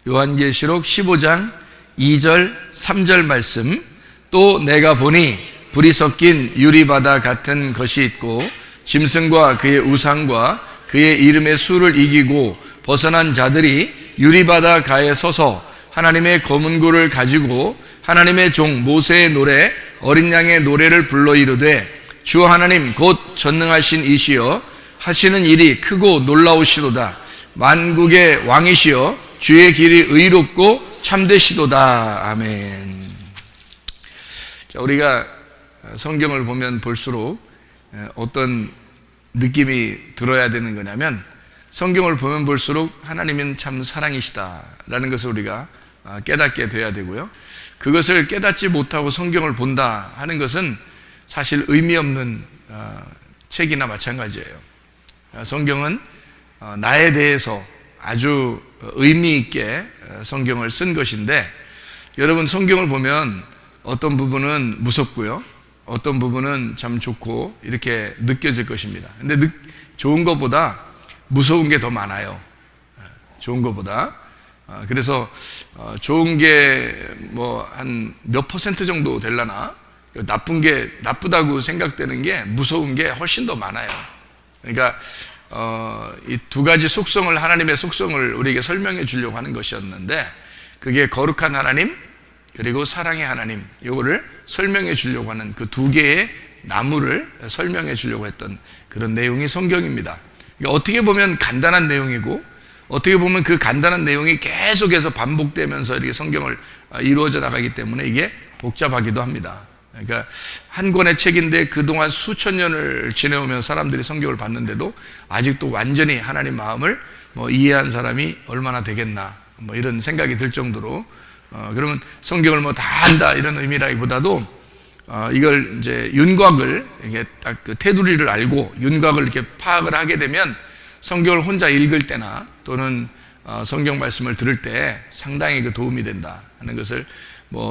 요한계시록 15장 2절 3절 말씀. 또 내가 보니 불이 섞인 유리바다 같은 것이 있고 짐승과 그의 우상과 그의 이름의 수를 이기고 벗어난 자들이 유리바다 가에 서서 하나님의 검은고를 가지고 하나님의 종 모세의 노래 어린 양의 노래를 불러 이르되 주 하나님 곧 전능하신 이시여 하시는 일이 크고 놀라우시도다. 만국의 왕이시여 주의 길이 의롭고 참되시도다. 아멘. 자, 우리가 성경을 보면 볼수록 어떤 느낌이 들어야 되는 거냐면, 성경을 보면 볼수록 하나님은 참 사랑이시다라는 것을 우리가 깨닫게 돼야 되고요. 그것을 깨닫지 못하고 성경을 본다 하는 것은 사실 의미 없는 책이나 마찬가지예요. 성경은 나에 대해서 아주 의미 있게 성경을 쓴 것인데, 여러분 성경을 보면 어떤 부분은 무섭고요, 어떤 부분은 참 좋고 이렇게 느껴질 것입니다. 근데 좋은 것보다 무서운 게 더 많아요. 좋은 것보다. 그래서 좋은 게 뭐 한 몇 퍼센트 정도 되려나, 나쁜 게 나쁘다고 생각되는 게 무서운 게 훨씬 더 많아요. 그러니까 이 두 가지 속성을, 하나님의 속성을 우리에게 설명해 주려고 하는 것이었는데, 그게 거룩한 하나님 그리고 사랑의 하나님, 이거를 설명해 주려고 하는 그 두 개의 나무를 설명해 주려고 했던 그런 내용이 성경입니다. 그러니까 어떻게 보면 간단한 내용이고, 어떻게 보면 그 간단한 내용이 계속해서 반복되면서 이렇게 성경을 이루어져 나가기 때문에 이게 복잡하기도 합니다. 그러니까 한 권의 책인데 그동안 수천 년을 지내오면 사람들이 성경을 봤는데도 아직도 완전히 하나님 마음을 이해한 사람이 얼마나 되겠나, 이런 생각이 들 정도로, 그러면 성경을 다 안다 이런 의미라기보다도 이걸 이제 윤곽을, 이게 딱 그 테두리를 알고 윤곽을 이렇게 파악을 하게 되면 성경을 혼자 읽을 때나 또는 성경 말씀을 들을 때 상당히 그 도움이 된다 하는 것을,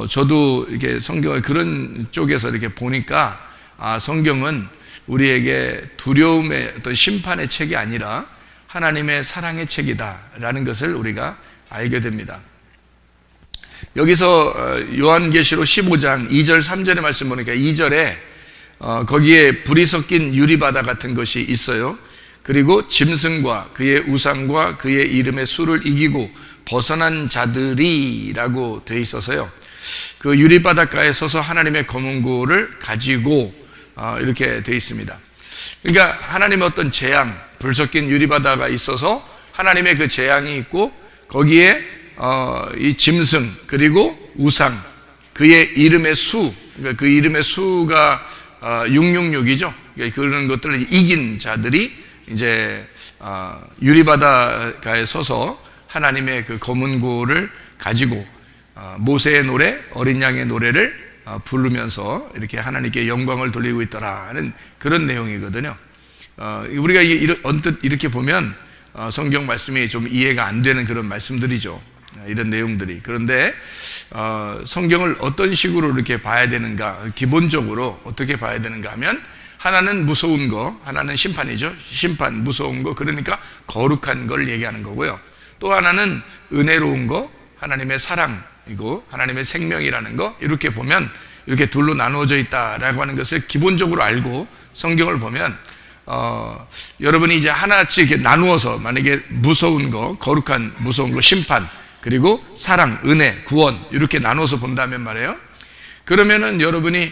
저도 이렇게 성경을 그런 쪽에서 이렇게 보니까, 성경은 우리에게 두려움의 어떤 심판의 책이 아니라 하나님의 사랑의 책이다라는 것을 우리가 알게 됩니다. 여기서 요한계시록 15장 2절 3절의 말씀 보니까 2절에 거기에 불이 섞인 유리바다 같은 것이 있어요. 그리고 짐승과 그의 우상과 그의 이름의 수를 이기고 벗어난 자들이라고 되어 있어서요, 그 유리바닷가에 서서 하나님의 검은고를 가지고 이렇게 되어 있습니다. 그러니까 하나님의 어떤 재앙, 불 섞인 유리바다가 있어서 하나님의 그 재앙이 있고, 거기에 이 짐승 그리고 우상, 그의 이름의 수, 그러니까 그 이름의 수가 666이죠. 그러니까 그런 것들을 이긴 자들이 이제 유리바다가에 서서 하나님의 그 검은고를 가지고 모세의 노래, 어린 양의 노래를 부르면서 이렇게 하나님께 영광을 돌리고 있더라 하는 그런 내용이거든요. 우리가 언뜻 이렇게 보면 성경 말씀이 좀 이해가 안 되는 그런 말씀들이죠, 이런 내용들이. 그런데 성경을 어떤 식으로 이렇게 봐야 되는가, 기본적으로 어떻게 봐야 되는가 하면, 하나는 무서운 거, 하나는 심판이죠. 심판, 무서운 거, 그러니까 거룩한 걸 얘기하는 거고요. 또 하나는 은혜로운 거, 하나님의 사랑이고 하나님의 생명이라는 거, 이렇게 보면 이렇게 둘로 나누어져 있다라고 하는 것을 기본적으로 알고 성경을 보면, 여러분이 이제 하나씩 이렇게 나누어서, 만약에 무서운 거, 거룩한 무서운 거, 심판, 그리고 사랑, 은혜, 구원, 이렇게 나눠서 본다면 말이에요, 그러면은 여러분이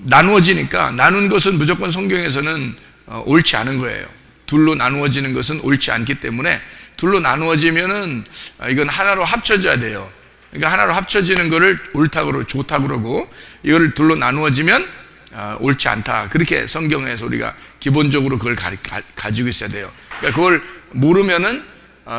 나누어지니까, 나눈 것은 무조건 성경에서는 옳지 않은 거예요. 둘로 나누어지는 것은 옳지 않기 때문에, 둘로 나누어지면은 이건 하나로 합쳐져야 돼요. 그러니까 하나로 합쳐지는 거를 옳다고 그러고 좋다고 그러고, 이거를 둘로 나누어지면 옳지 않다, 그렇게 성경에서 우리가 기본적으로 그걸 가지고 있어야 돼요. 그러니까 그걸 모르면은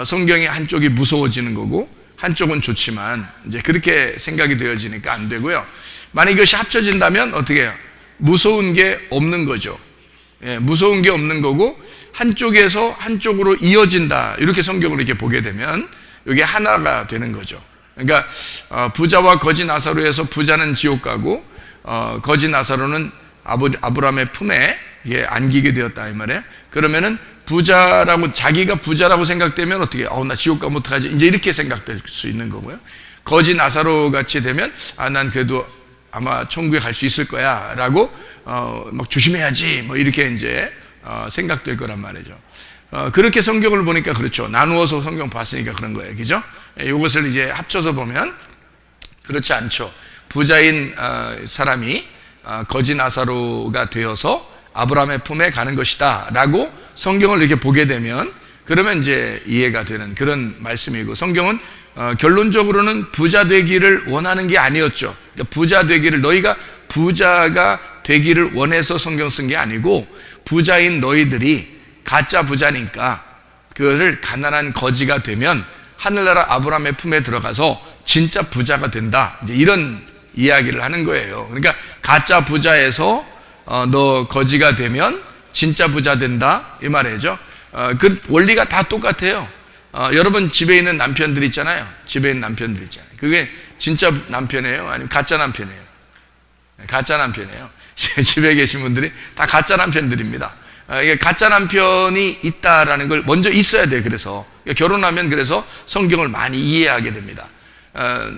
성경의 한쪽이 무서워지는 거고 한쪽은 좋지만, 이제 그렇게 생각이 되어지니까 안 되고요. 만약 이것이 합쳐진다면 어떻게 해요? 무서운 게 없는 거죠. 무서운 게 없는 거고 한쪽에서 한쪽으로 이어진다, 이렇게 성경을 이렇게 보게 되면 이게 하나가 되는 거죠. 그러니까 부자와 거지 나사로에서 부자는 지옥 가고 거지 나사로는 아브라함의 품에 안기게 되었다 이 말이에요. 그러면은 부자라고, 자기가 부자라고 생각되면 어떻게, 나 지옥 가면 어떡하지? 이제 이렇게 생각될 수 있는 거고요. 거지 나사로 같이 되면, 난 그래도 아마 천국에 갈 수 있을 거야. 라고, 막 조심해야지. 뭐 이렇게 이제, 생각될 거란 말이죠. 그렇게 성경을 보니까 그렇죠. 나누어서 성경 봤으니까 그런 거예요. 그죠? 이것을 이제 합쳐서 보면, 그렇지 않죠. 부자인 사람이 거지 나사로가 되어서 아브라함의 품에 가는 것이다 라고 성경을 이렇게 보게 되면, 그러면 이제 이해가 되는 그런 말씀이고, 성경은 결론적으로는 부자 되기를 원하는 게 아니었죠. 그러니까 부자 되기를, 너희가 부자가 되기를 원해서 성경 쓴 게 아니고, 부자인 너희들이 가짜 부자니까 그것을 가난한 거지가 되면 하늘나라 아브라함의 품에 들어가서 진짜 부자가 된다, 이제 이런 이야기를 하는 거예요. 그러니까 가짜 부자에서 너 거지가 되면 진짜 부자 된다, 이 말이죠. 그 원리가 다 똑같아요. 여러분 집에 있는 남편들 있잖아요. 집에 있는 남편들 있잖아요. 그게 진짜 남편이에요? 아니면 가짜 남편이에요? 가짜 남편이에요. 집에 계신 분들이 다 가짜 남편들입니다. 이게 가짜 남편이 있다라는 걸 먼저 있어야 돼요. 그래서 결혼하면, 그래서 성경을 많이 이해하게 됩니다.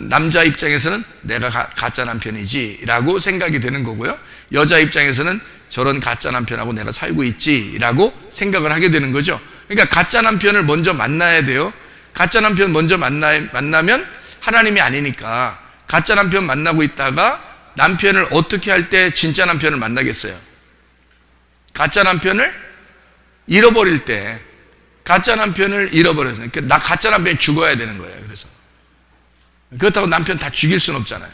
남자 입장에서는 내가 가짜 남편이지 라고 생각이 되는 거고요. 여자 입장에서는 저런 가짜 남편하고 내가 살고 있지 라고 생각을 하게 되는 거죠. 그러니까 가짜 남편을 먼저 만나야 돼요. 가짜 남편 먼저 만나면 하나님이 아니니까, 가짜 남편 만나고 있다가 남편을 어떻게 할 때 진짜 남편을 만나겠어요? 가짜 남편을 잃어버릴 때, 가짜 남편을 잃어버려서, 그러니까 나 가짜 남편이 죽어야 되는 거예요. 그래서 그렇다고 남편 다 죽일 수는 없잖아요.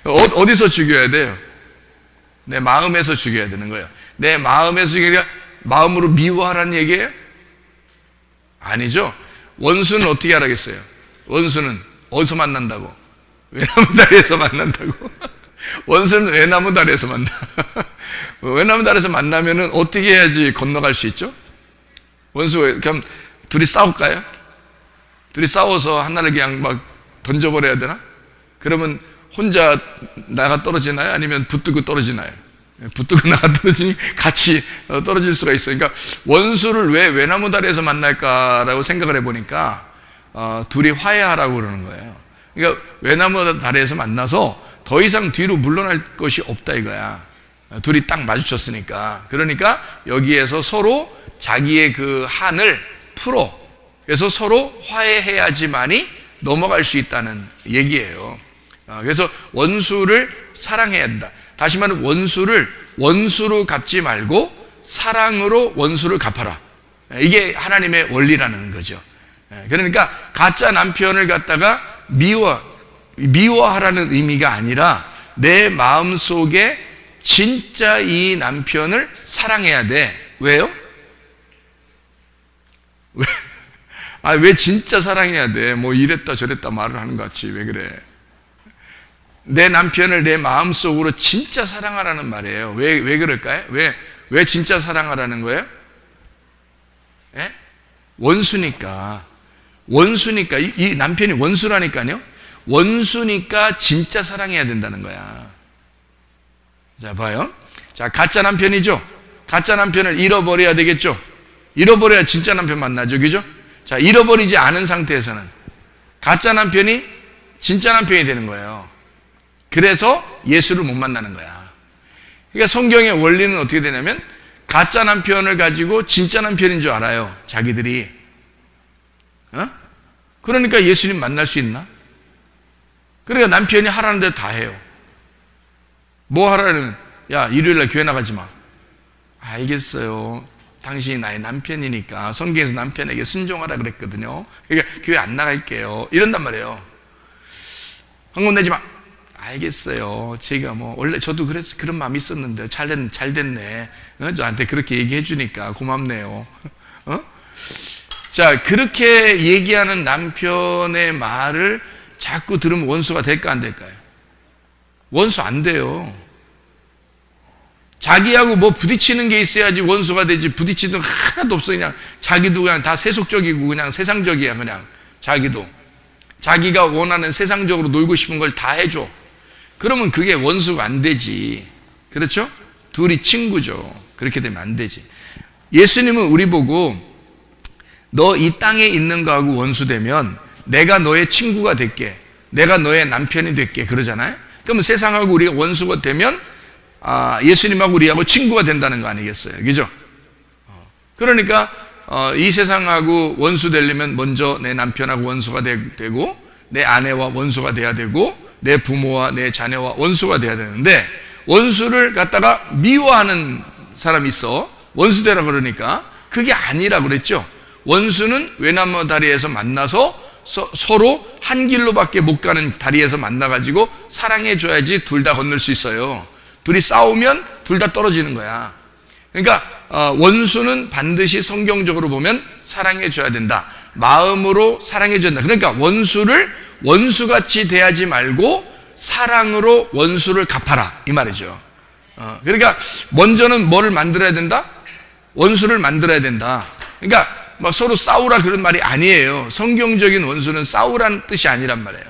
어디서 죽여야 돼요? 내 마음에서 죽여야 되는 거예요. 내 마음에서 죽여야, 마음으로 미워하라는 얘기예요? 아니죠. 원수는 어떻게 하라겠어요? 원수는 어디서 만난다고? 외나무 다리에서 만난다고? 원수는 외나무 다리에서 만나. 외나무 다리에서 만나면은 어떻게 해야지 건너갈 수 있죠? 원수, 그럼 둘이 싸울까요? 둘이 싸워서 하나를 그냥 막 던져버려야 되나? 그러면 혼자 나가 떨어지나요? 아니면 붙들고 떨어지나요? 붙들고 나가 떨어지니 같이 떨어질 수가 있어요. 그러니까 원수를 왜 외나무 다리에서 만날까라고 생각을 해보니까 둘이 화해하라고 그러는 거예요. 그러니까 외나무 다리에서 만나서 더 이상 뒤로 물러날 것이 없다 이거야. 둘이 딱 마주쳤으니까. 그러니까 여기에서 서로 자기의 그 한을 풀어, 그래서 서로 화해해야지만이 넘어갈 수 있다는 얘기예요. 그래서 원수를 사랑해야 한다. 다시 말하면 원수를 원수로 갚지 말고 사랑으로 원수를 갚아라. 이게 하나님의 원리라는 거죠. 그러니까 가짜 남편을 갖다가 미워하라는 의미가 아니라 내 마음속에 진짜 이 남편을 사랑해야 돼. 왜요? 왜 진짜 사랑해야 돼? 뭐 이랬다 저랬다 말을 하는 것 같이 왜 그래? 내 남편을 내 마음속으로 진짜 사랑하라는 말이에요. 왜 그럴까요? 왜 진짜 사랑하라는 거예요? 예? 원수니까. 이 남편이 원수라니까요. 원수니까 진짜 사랑해야 된다는 거야. 자, 봐요. 자, 가짜 남편이죠. 가짜 남편을 잃어버려야 되겠죠. 잃어버려야 진짜 남편 만나죠. 그죠? 자, 잃어버리지 않은 상태에서는 가짜 남편이 진짜 남편이 되는 거예요. 그래서 예수를 못 만나는 거야. 그러니까 성경의 원리는 어떻게 되냐면, 가짜 남편을 가지고 진짜 남편인 줄 알아요, 자기들이. 그러니까 예수님 만날 수 있나? 그러니까 남편이 하라는 대로 다 해요. 뭐 하라는, 야, 일요일날 교회 나가지 마. 알겠어요. 당신이 나의 남편이니까 성경에서 남편에게 순종하라 그랬거든요. 그러니까 교회 안 나갈게요. 이런단 말이에요. 헌금 내지 마. 알겠어요. 제가 뭐 원래 저도 그런 마음이 있었는데 잘 됐네. 저한테 그렇게 얘기해 주니까 고맙네요. 자, 그렇게 얘기하는 남편의 말을 자꾸 들으면 원수가 될까 안 될까요? 원수 안 돼요. 자기하고 뭐 부딪히는 게 있어야지 원수가 되지, 부딪히는 거 하나도 없어. 그냥 자기도 그냥 다 세속적이고 그냥 세상적이야. 그냥 자기도 자기가 원하는 세상적으로 놀고 싶은 걸 다 해줘. 그러면 그게 원수가 안 되지. 그렇죠? 둘이 친구죠. 그렇게 되면 안 되지. 예수님은 우리 보고 너 이 땅에 있는 거하고 원수되면 내가 너의 친구가 될게, 내가 너의 남편이 될게 그러잖아요. 그러면 세상하고 우리가 원수가 되면 예수님하고 우리하고 친구가 된다는 거 아니겠어요? 그죠? 그러니까 이 세상하고 원수 되려면 먼저 내 남편하고 원수가 되고 내 아내와 원수가 돼야 되고 내 부모와 내 자녀와 원수가 돼야 되는데, 원수를 갖다가 미워하는 사람이 있어. 원수 되라 그러니까 그게 아니라 그랬죠. 원수는 외나무 다리에서 만나서 서로 한 길로밖에 못 가는 다리에서 만나가지고 사랑해 줘야지 둘 다 건널 수 있어요. 둘이 싸우면 둘 다 떨어지는 거야. 그러니까 원수는 반드시 성경적으로 보면 사랑해 줘야 된다. 마음으로 사랑해 줘야 된다. 그러니까 원수를 원수같이 대하지 말고 사랑으로 원수를 갚아라 이 말이죠. 그러니까 먼저는 뭐를 만들어야 된다? 원수를 만들어야 된다. 그러니까 막 서로 싸우라 그런 말이 아니에요. 성경적인 원수는 싸우라는 뜻이 아니란 말이에요.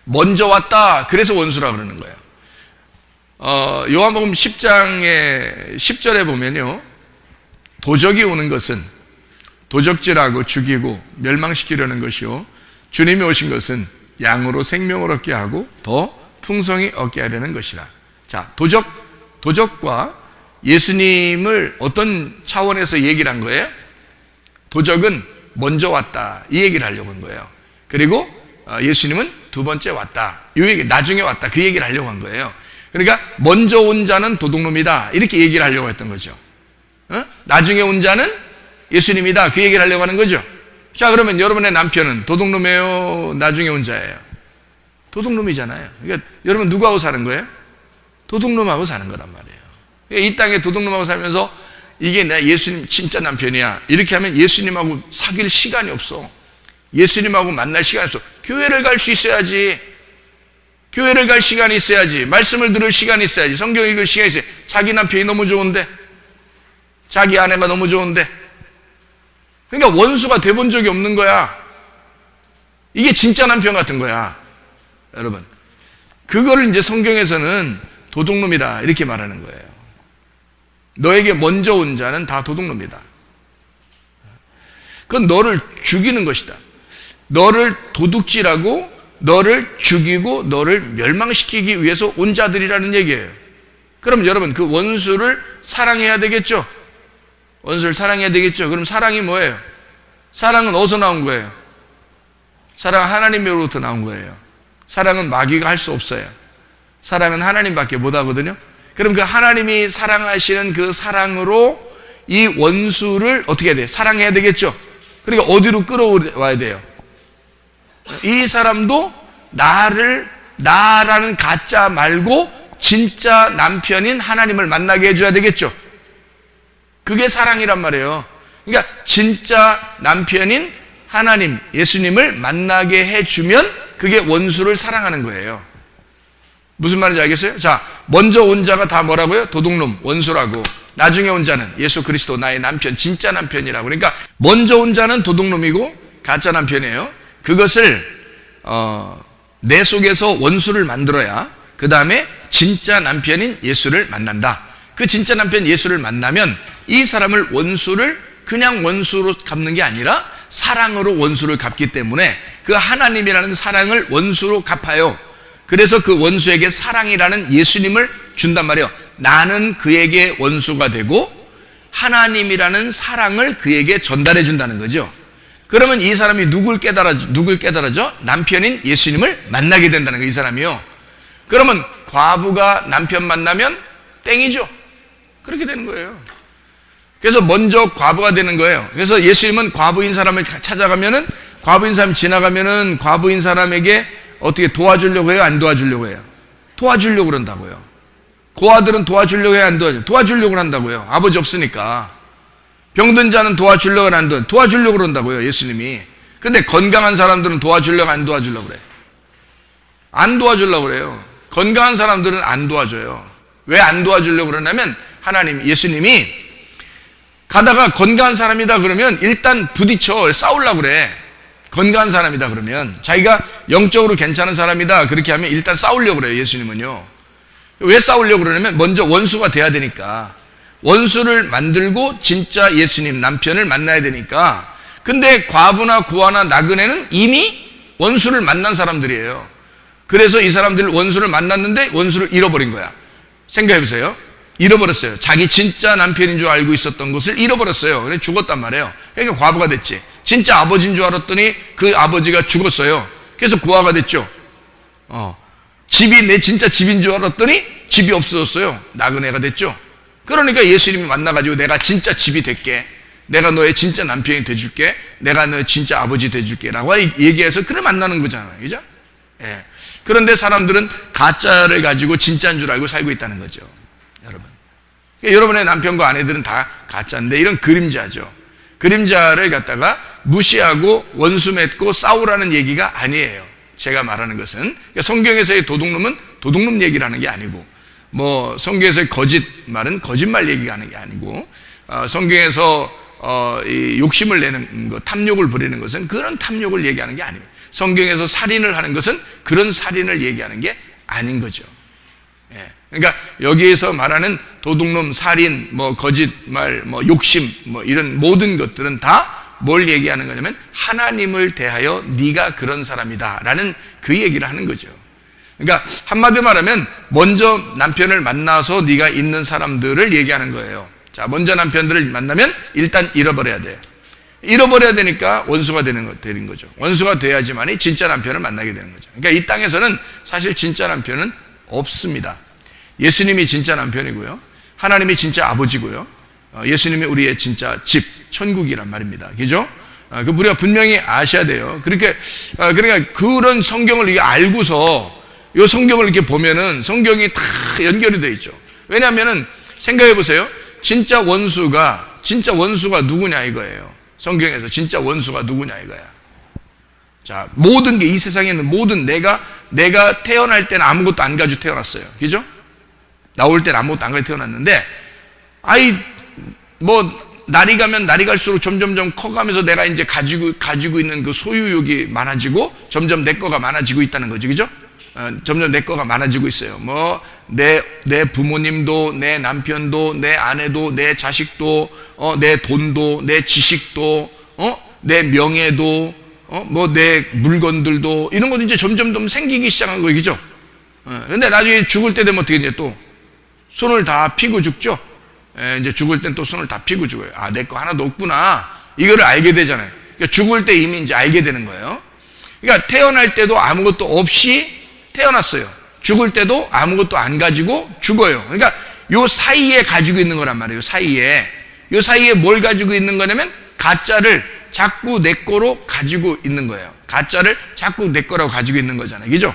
먼저 왔다 그래서 원수라 그러는 거예요. 요한복음 10장의 10절에 보면요, 도적이 오는 것은 도적질하고 죽이고 멸망시키려는 것이요, 주님이 오신 것은 양으로 생명을 얻게 하고 더 풍성히 얻게 하려는 것이라. 자, 도적과 예수님을 어떤 차원에서 얘기를 한 거예요? 도적은 먼저 왔다 이 얘기를 하려고 한 거예요. 그리고 예수님은 두 번째 왔다, 이 얘기, 나중에 왔다 그 얘기를 하려고 한 거예요. 그러니까 먼저 온 자는 도둑놈이다 이렇게 얘기를 하려고 했던 거죠. 나중에 온 자는 예수님이다 그 얘기를 하려고 하는 거죠. 자, 그러면 여러분의 남편은 도둑놈이에요, 나중에 온 자예요? 도둑놈이잖아요. 그러니까 여러분 누구하고 사는 거예요? 도둑놈하고 사는 거란 말이에요. 그러니까 이 땅에 도둑놈하고 살면서 이게 내 예수님 진짜 남편이야 이렇게 하면 예수님하고 사귈 시간이 없어. 예수님하고 만날 시간이 없어. 교회를 갈 수 있어야지. 교회를 갈 시간이 있어야지. 말씀을 들을 시간이 있어야지. 성경 읽을 시간이 있어야지. 자기 남편이 너무 좋은데, 자기 아내가 너무 좋은데. 그러니까 원수가 돼본 적이 없는 거야. 이게 진짜 남편 같은 거야, 여러분. 그거를 이제 성경에서는 도둑놈이다 이렇게 말하는 거예요. 너에게 먼저 온 자는 다 도둑놈이다. 그건 너를 죽이는 것이다. 너를 도둑질하고 너를 죽이고 너를 멸망시키기 위해서 온 자들이라는 얘기예요. 그럼 여러분 그 원수를 사랑해야 되겠죠? 원수를 사랑해야 되겠죠? 그럼 사랑이 뭐예요? 사랑은 어디서 나온 거예요? 사랑은 하나님으로부터 나온 거예요. 사랑은 마귀가 할 수 없어요. 사랑은 하나님밖에 못 하거든요. 그럼 그 하나님이 사랑하시는 그 사랑으로 이 원수를 어떻게 해야 돼요? 사랑해야 되겠죠? 그러니까 어디로 끌어와야 돼요? 이 사람도 나라는 가짜 말고 진짜 남편인 하나님을 만나게 해줘야 되겠죠? 그게 사랑이란 말이에요. 그러니까 진짜 남편인 하나님, 예수님을 만나게 해주면 그게 원수를 사랑하는 거예요. 무슨 말인지 알겠어요? 자, 먼저 온 자가 다 뭐라고요? 도둑놈, 원수라고. 나중에 온 자는 예수 그리스도 나의 남편, 진짜 남편이라고. 그러니까 먼저 온 자는 도둑놈이고 가짜 남편이에요. 그것을 내 속에서 원수를 만들어야 그 다음에 진짜 남편인 예수를 만난다. 그 진짜 남편 예수를 만나면 이 사람을 원수를 그냥 원수로 갚는 게 아니라 사랑으로 원수를 갚기 때문에 그 하나님이라는 사랑을 원수로 갚아요. 그래서 그 원수에게 사랑이라는 예수님을 준단 말이에요. 나는 그에게 원수가 되고 하나님이라는 사랑을 그에게 전달해 준다는 거죠. 그러면 이 사람이 누굴 깨달아죠? 남편인 예수님을 만나게 된다는 거예요, 이 사람이요. 그러면 과부가 남편 만나면 땡이죠. 그렇게 되는 거예요. 그래서 먼저 과부가 되는 거예요. 그래서 예수님은 과부인 사람을 찾아가면은, 과부인 사람이 지나가면은 과부인 사람에게 어떻게 도와주려고 해요? 안 도와주려고 해요? 도와주려고 그런다고요. 고아들은 도와주려고 해요? 안 도와주려고 한다고요. 아버지 없으니까. 병든 자는 도와주려고 안 도와주려고 그런다고요, 예수님이. 근데 건강한 사람들은 도와주려고 안 도와주려고 그래? 안 도와주려고 그래요. 건강한 사람들은 안 도와줘요. 왜 안 도와주려고 그러냐면 하나님, 예수님이 가다가 건강한 사람이다 그러면 일단 부딪혀 싸우려고 그래. 건강한 사람이다 그러면, 자기가 영적으로 괜찮은 사람이다 그렇게 하면 일단 싸우려고 그래요, 예수님은요. 왜 싸우려고 그러냐면 먼저 원수가 돼야 되니까. 원수를 만들고 진짜 예수님 남편을 만나야 되니까. 근데 과부나 고아나 나그네는 이미 원수를 만난 사람들이에요. 그래서 이 사람들 원수를 만났는데 원수를 잃어버린 거야. 생각해 보세요. 잃어버렸어요. 자기 진짜 남편인 줄 알고 있었던 것을 잃어버렸어요. 그래서 죽었단 말이에요. 그러니까 과부가 됐지. 진짜 아버지인 줄 알았더니 그 아버지가 죽었어요. 그래서 고아가 됐죠. 집이 내 진짜 집인 줄 알았더니 집이 없어졌어요. 나그네가 됐죠. 그러니까 예수님이 만나가지고 내가 진짜 집이 될게, 내가 너의 진짜 남편이 돼줄게, 내가 너의 진짜 아버지 돼줄게 라고 얘기해서 그래 만나는 거잖아요. 그죠? 예. 그런데 사람들은 가짜를 가지고 진짜인 줄 알고 살고 있다는 거죠. 여러분, 그러니까 여러분의 남편과 아내들은 다 가짜인데 이런 그림자죠. 그림자를 갖다가 무시하고 원수 맺고 싸우라는 얘기가 아니에요. 제가 말하는 것은, 그러니까 성경에서의 도둑놈은 도둑놈 얘기를 하는 게 아니고, 뭐 성경에서의 거짓말은 거짓말 얘기가 하는 게 아니고, 성경에서 이 욕심을 내는 것, 탐욕을 부리는 것은 그런 탐욕을 얘기하는 게 아니에요. 성경에서 살인을 하는 것은 그런 살인을 얘기하는 게 아닌 거죠. 예. 그러니까 여기에서 말하는 도둑놈, 살인, 뭐 거짓말, 뭐 욕심, 뭐 이런 모든 것들은 다 뭘 얘기하는 거냐면 하나님을 대하여 네가 그런 사람이다 라는 그 얘기를 하는 거죠. 그러니까 한마디로 말하면 먼저 남편을 만나서 네가 있는 사람들을 얘기하는 거예요. 자, 먼저 남편들을 만나면 일단 잃어버려야 돼. 잃어버려야 되니까 원수가 되는 거죠. 원수가 돼야지만이 진짜 남편을 만나게 되는 거죠. 그러니까 이 땅에서는 사실 진짜 남편은 없습니다. 예수님이 진짜 남편이고요, 하나님이 진짜 아버지고요, 예수님이 우리의 진짜 집, 천국이란 말입니다. 그죠? 그 우리가 분명히 아셔야 돼요. 그러니까 그런 성경을 이게 알고서 이 성경을 이렇게 보면은 성경이 다 연결이 되어 있죠. 왜냐하면은 생각해 보세요. 진짜 원수가 누구냐 이거예요. 성경에서 진짜 원수가 누구냐 이거야. 자, 모든 게 이 세상에 있는 모든 내가 태어날 때는 아무것도 안 가지고 태어났어요. 그죠? 나올 때는 아무것도 안 가지고 태어났는데, 날이 가면 날이 갈수록 점점점 커가면서 내가 이제 가지고 있는 그 소유욕이 많아지고 점점 내 거가 많아지고 있다는 거죠. 그죠? 점점 내 거가 많아지고 있어요. 내 부모님도, 내 남편도, 내 아내도, 내 자식도, 내 돈도, 내 지식도, 내 명예도, 내 물건들도, 이런 것도 이제 점점 생기기 시작한 거예요. 그죠? 근데 나중에 죽을 때 되면 어떻게 되냐, 또 손을 다 피고 죽죠? 이제 죽을 땐 또 손을 다 피고 죽어요. 아, 내 거 하나도 없구나. 이거를 알게 되잖아요. 그러니까 죽을 때 이미 이제 알게 되는 거예요. 그러니까 태어날 때도 아무것도 없이 태어났어요. 죽을 때도 아무것도 안 가지고 죽어요. 그러니까 요 사이에 가지고 있는 거란 말이에요. 요 사이에 뭘 가지고 있는 거냐면 가짜를 자꾸 내 거로 가지고 있는 거예요. 가짜를 자꾸 내 거라고 가지고 있는 거잖아요. 그죠?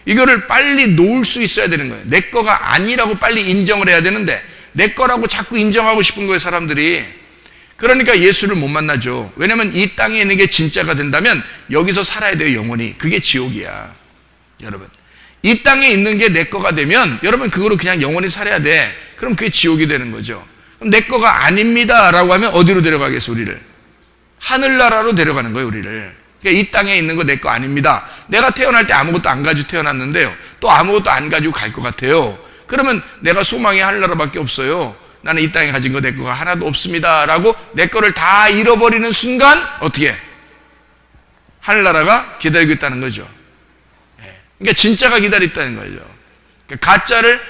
이거를 빨리 놓을 수 있어야 되는 거예요. 내 거가 아니라고 빨리 인정을 해야 되는데 내 거라고 자꾸 인정하고 싶은 거예요, 사람들이. 그러니까 예수를 못 만나죠. 왜냐하면 이 땅에 있는 게 진짜가 된다면 여기서 살아야 돼요, 영원히. 그게 지옥이야, 여러분. 이 땅에 있는 게 내 거가 되면 여러분 그거로 그냥 영원히 살아야 돼. 그럼 그게 지옥이 되는 거죠. 그럼 내 거가 아닙니다 라고 하면 어디로 데려가겠어, 우리를? 하늘나라로 데려가는 거예요, 우리를. 그러니까 이 땅에 있는 거 내 거 아닙니다. 내가 태어날 때 아무것도 안 가지고 태어났는데요, 또 아무것도 안 가지고 갈 것 같아요. 그러면 내가 소망이 하늘나라밖에 없어요. 나는 이 땅에 가진 거 내 거가 하나도 없습니다 라고 내 거를 다 잃어버리는 순간 어떻게? 하늘나라가 기다리고 있다는 거죠. 그러니까 진짜가 기다렸다는 거죠. 그러니까 가짜를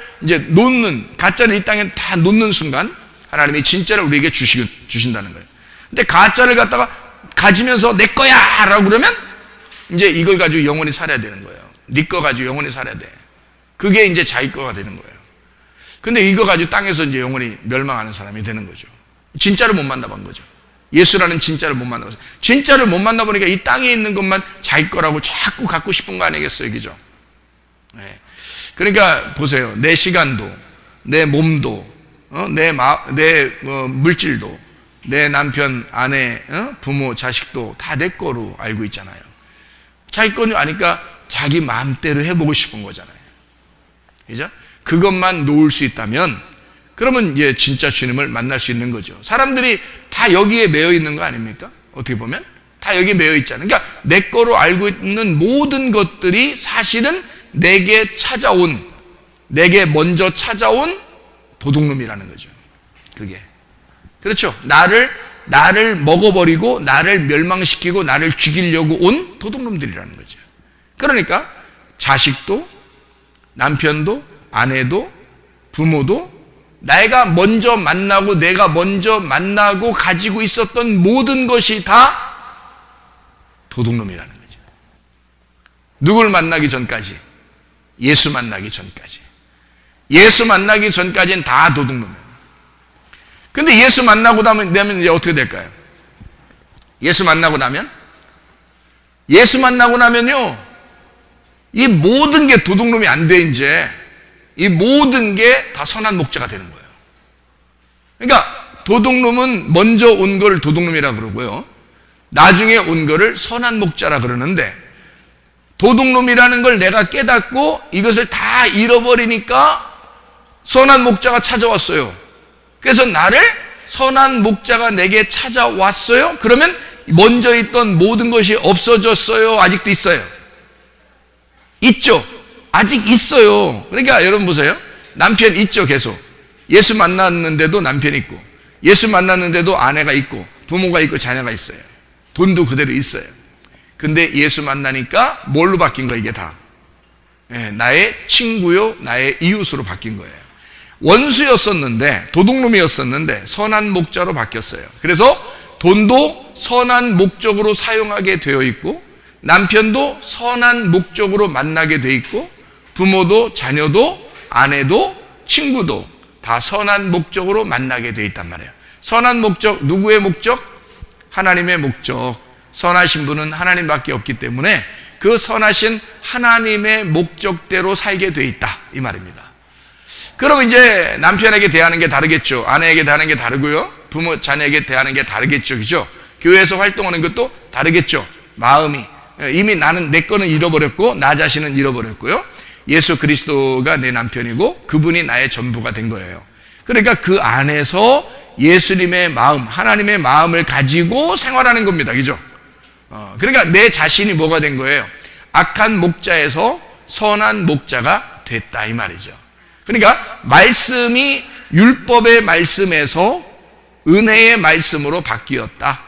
이 땅에 다 놓는 순간 하나님이 진짜를 우리에게 주신다는 거예요. 근데 가짜를 갖다가 가지면서 내 거야 라고 그러면 이제 이걸 가지고 영원히 살아야 되는 거예요. 네 거 가지고 영원히 살아야 돼. 그게 이제 자기 거가 되는 거예요. 근데 이거 가지고 땅에서 이제 영원히 멸망하는 사람이 되는 거죠. 진짜를 못 만나본 거죠. 예수라는 진짜를 못 만나서, 진짜를 못 만나보니까 이 땅에 있는 것만 자기 거라고 자꾸 갖고 싶은 거 아니겠어요, 그죠? 네. 그러니까 보세요, 내 시간도, 내 몸도, 내 물질도, 내 남편, 아내, 부모, 자식도 다 내 거로 알고 있잖아요. 자기 거는 아니까 자기 마음대로 해보고 싶은 거잖아요, 그죠? 그것만 놓을 수 있다면 그러면 이제 진짜 주님을 만날 수 있는 거죠. 사람들이 다 여기에 매여 있는 거 아닙니까? 어떻게 보면 다 여기에 매여 있잖아요. 그러니까 내 거로 알고 있는 모든 것들이 사실은 내게 먼저 찾아온 도둑놈이라는 거죠. 그게. 그렇죠. 나를 먹어버리고 나를 멸망시키고 나를 죽이려고 온 도둑놈들이라는 거죠. 그러니까 자식도 남편도 아내도 부모도 내가 먼저 만나고 가지고 있었던 모든 것이 다 도둑놈이라는 거죠. 누굴 만나기 전까지? 예수 만나기 전까지. 예수 만나기 전까지는 다 도둑놈이에요. 근데 예수 만나고 나면 이제 어떻게 될까요? 예수 만나고 나면요, 이 모든 게 도둑놈이 안 돼, 이제. 이 모든 게 다 선한 목자가 되는 거예요. 그러니까 도둑놈은 먼저 온 걸 도둑놈이라 그러고요, 나중에 온 거를 선한 목자라 그러는데, 도둑놈이라는 걸 내가 깨닫고 이것을 다 잃어버리니까 선한 목자가 찾아왔어요. 그래서 나를 선한 목자가 내게 찾아왔어요. 그러면 먼저 있던 모든 것이 없어졌어요? 아직도 있어요? 있죠. 아직 있어요. 그러니까 여러분 보세요. 남편 있죠. 계속 예수 만났는데도 남편 있고, 예수 만났는데도 아내가 있고, 부모가 있고, 자녀가 있어요. 돈도 그대로 있어요. 근데 예수 만나니까 뭘로 바뀐 거예요? 이게 다 나의 친구요, 나의 이웃으로 바뀐 거예요. 원수였었는데, 도둑놈이었었는데 선한 목자로 바뀌었어요. 그래서 돈도 선한 목적으로 사용하게 되어 있고, 남편도 선한 목적으로 만나게 되어 있고, 부모도 자녀도 아내도 친구도 다 선한 목적으로 만나게 되어 있단 말이에요. 선한 목적, 누구의 목적? 하나님의 목적. 선하신 분은 하나님밖에 없기 때문에 그 선하신 하나님의 목적대로 살게 되어 있다, 이 말입니다. 그럼 이제 남편에게 대하는 게 다르겠죠. 아내에게 대하는 게 다르고요, 부모 자녀에게 대하는 게 다르겠죠. 그죠? 교회에서 활동하는 것도 다르겠죠. 마음이 이미 나는 내 거는 잃어버렸고 나 자신은 잃어버렸고요, 예수 그리스도가 내 남편이고 그분이 나의 전부가 된 거예요. 그러니까 그 안에서 예수님의 마음, 하나님의 마음을 가지고 생활하는 겁니다. 그죠? 그러니까 내 자신이 뭐가 된 거예요? 악한 목자에서 선한 목자가 됐다, 이 말이죠. 그러니까 말씀이 율법의 말씀에서 은혜의 말씀으로 바뀌었다,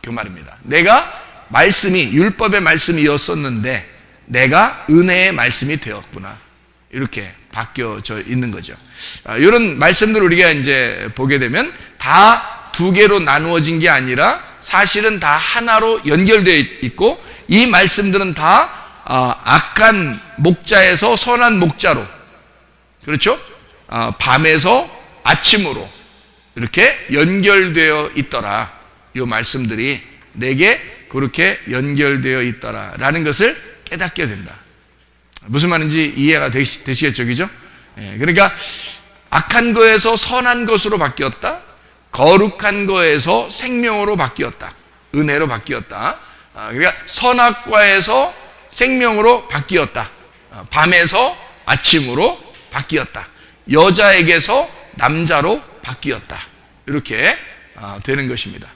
그 말입니다. 내가 말씀이 율법의 말씀이었었는데 내가 은혜의 말씀이 되었구나, 이렇게 바뀌어져 있는 거죠. 이런 말씀들을 우리가 이제 보게 되면 다 두 개로 나누어진 게 아니라 사실은 다 하나로 연결되어 있고, 이 말씀들은 다 악한 목자에서 선한 목자로, 그렇죠? 밤에서 아침으로 이렇게 연결되어 있더라. 이 말씀들이 내게 그렇게 연결되어 있더라라는 것을 깨닫게 된다. 무슨 말인지 이해가 되시겠죠? 그죠? 그러니까 악한 거에서 선한 것으로 바뀌었다, 거룩한 거에서 생명으로 바뀌었다, 은혜로 바뀌었다. 그러니까 선악과에서 생명으로 바뀌었다, 밤에서 아침으로 바뀌었다, 여자에게서 남자로 바뀌었다, 이렇게 되는 것입니다.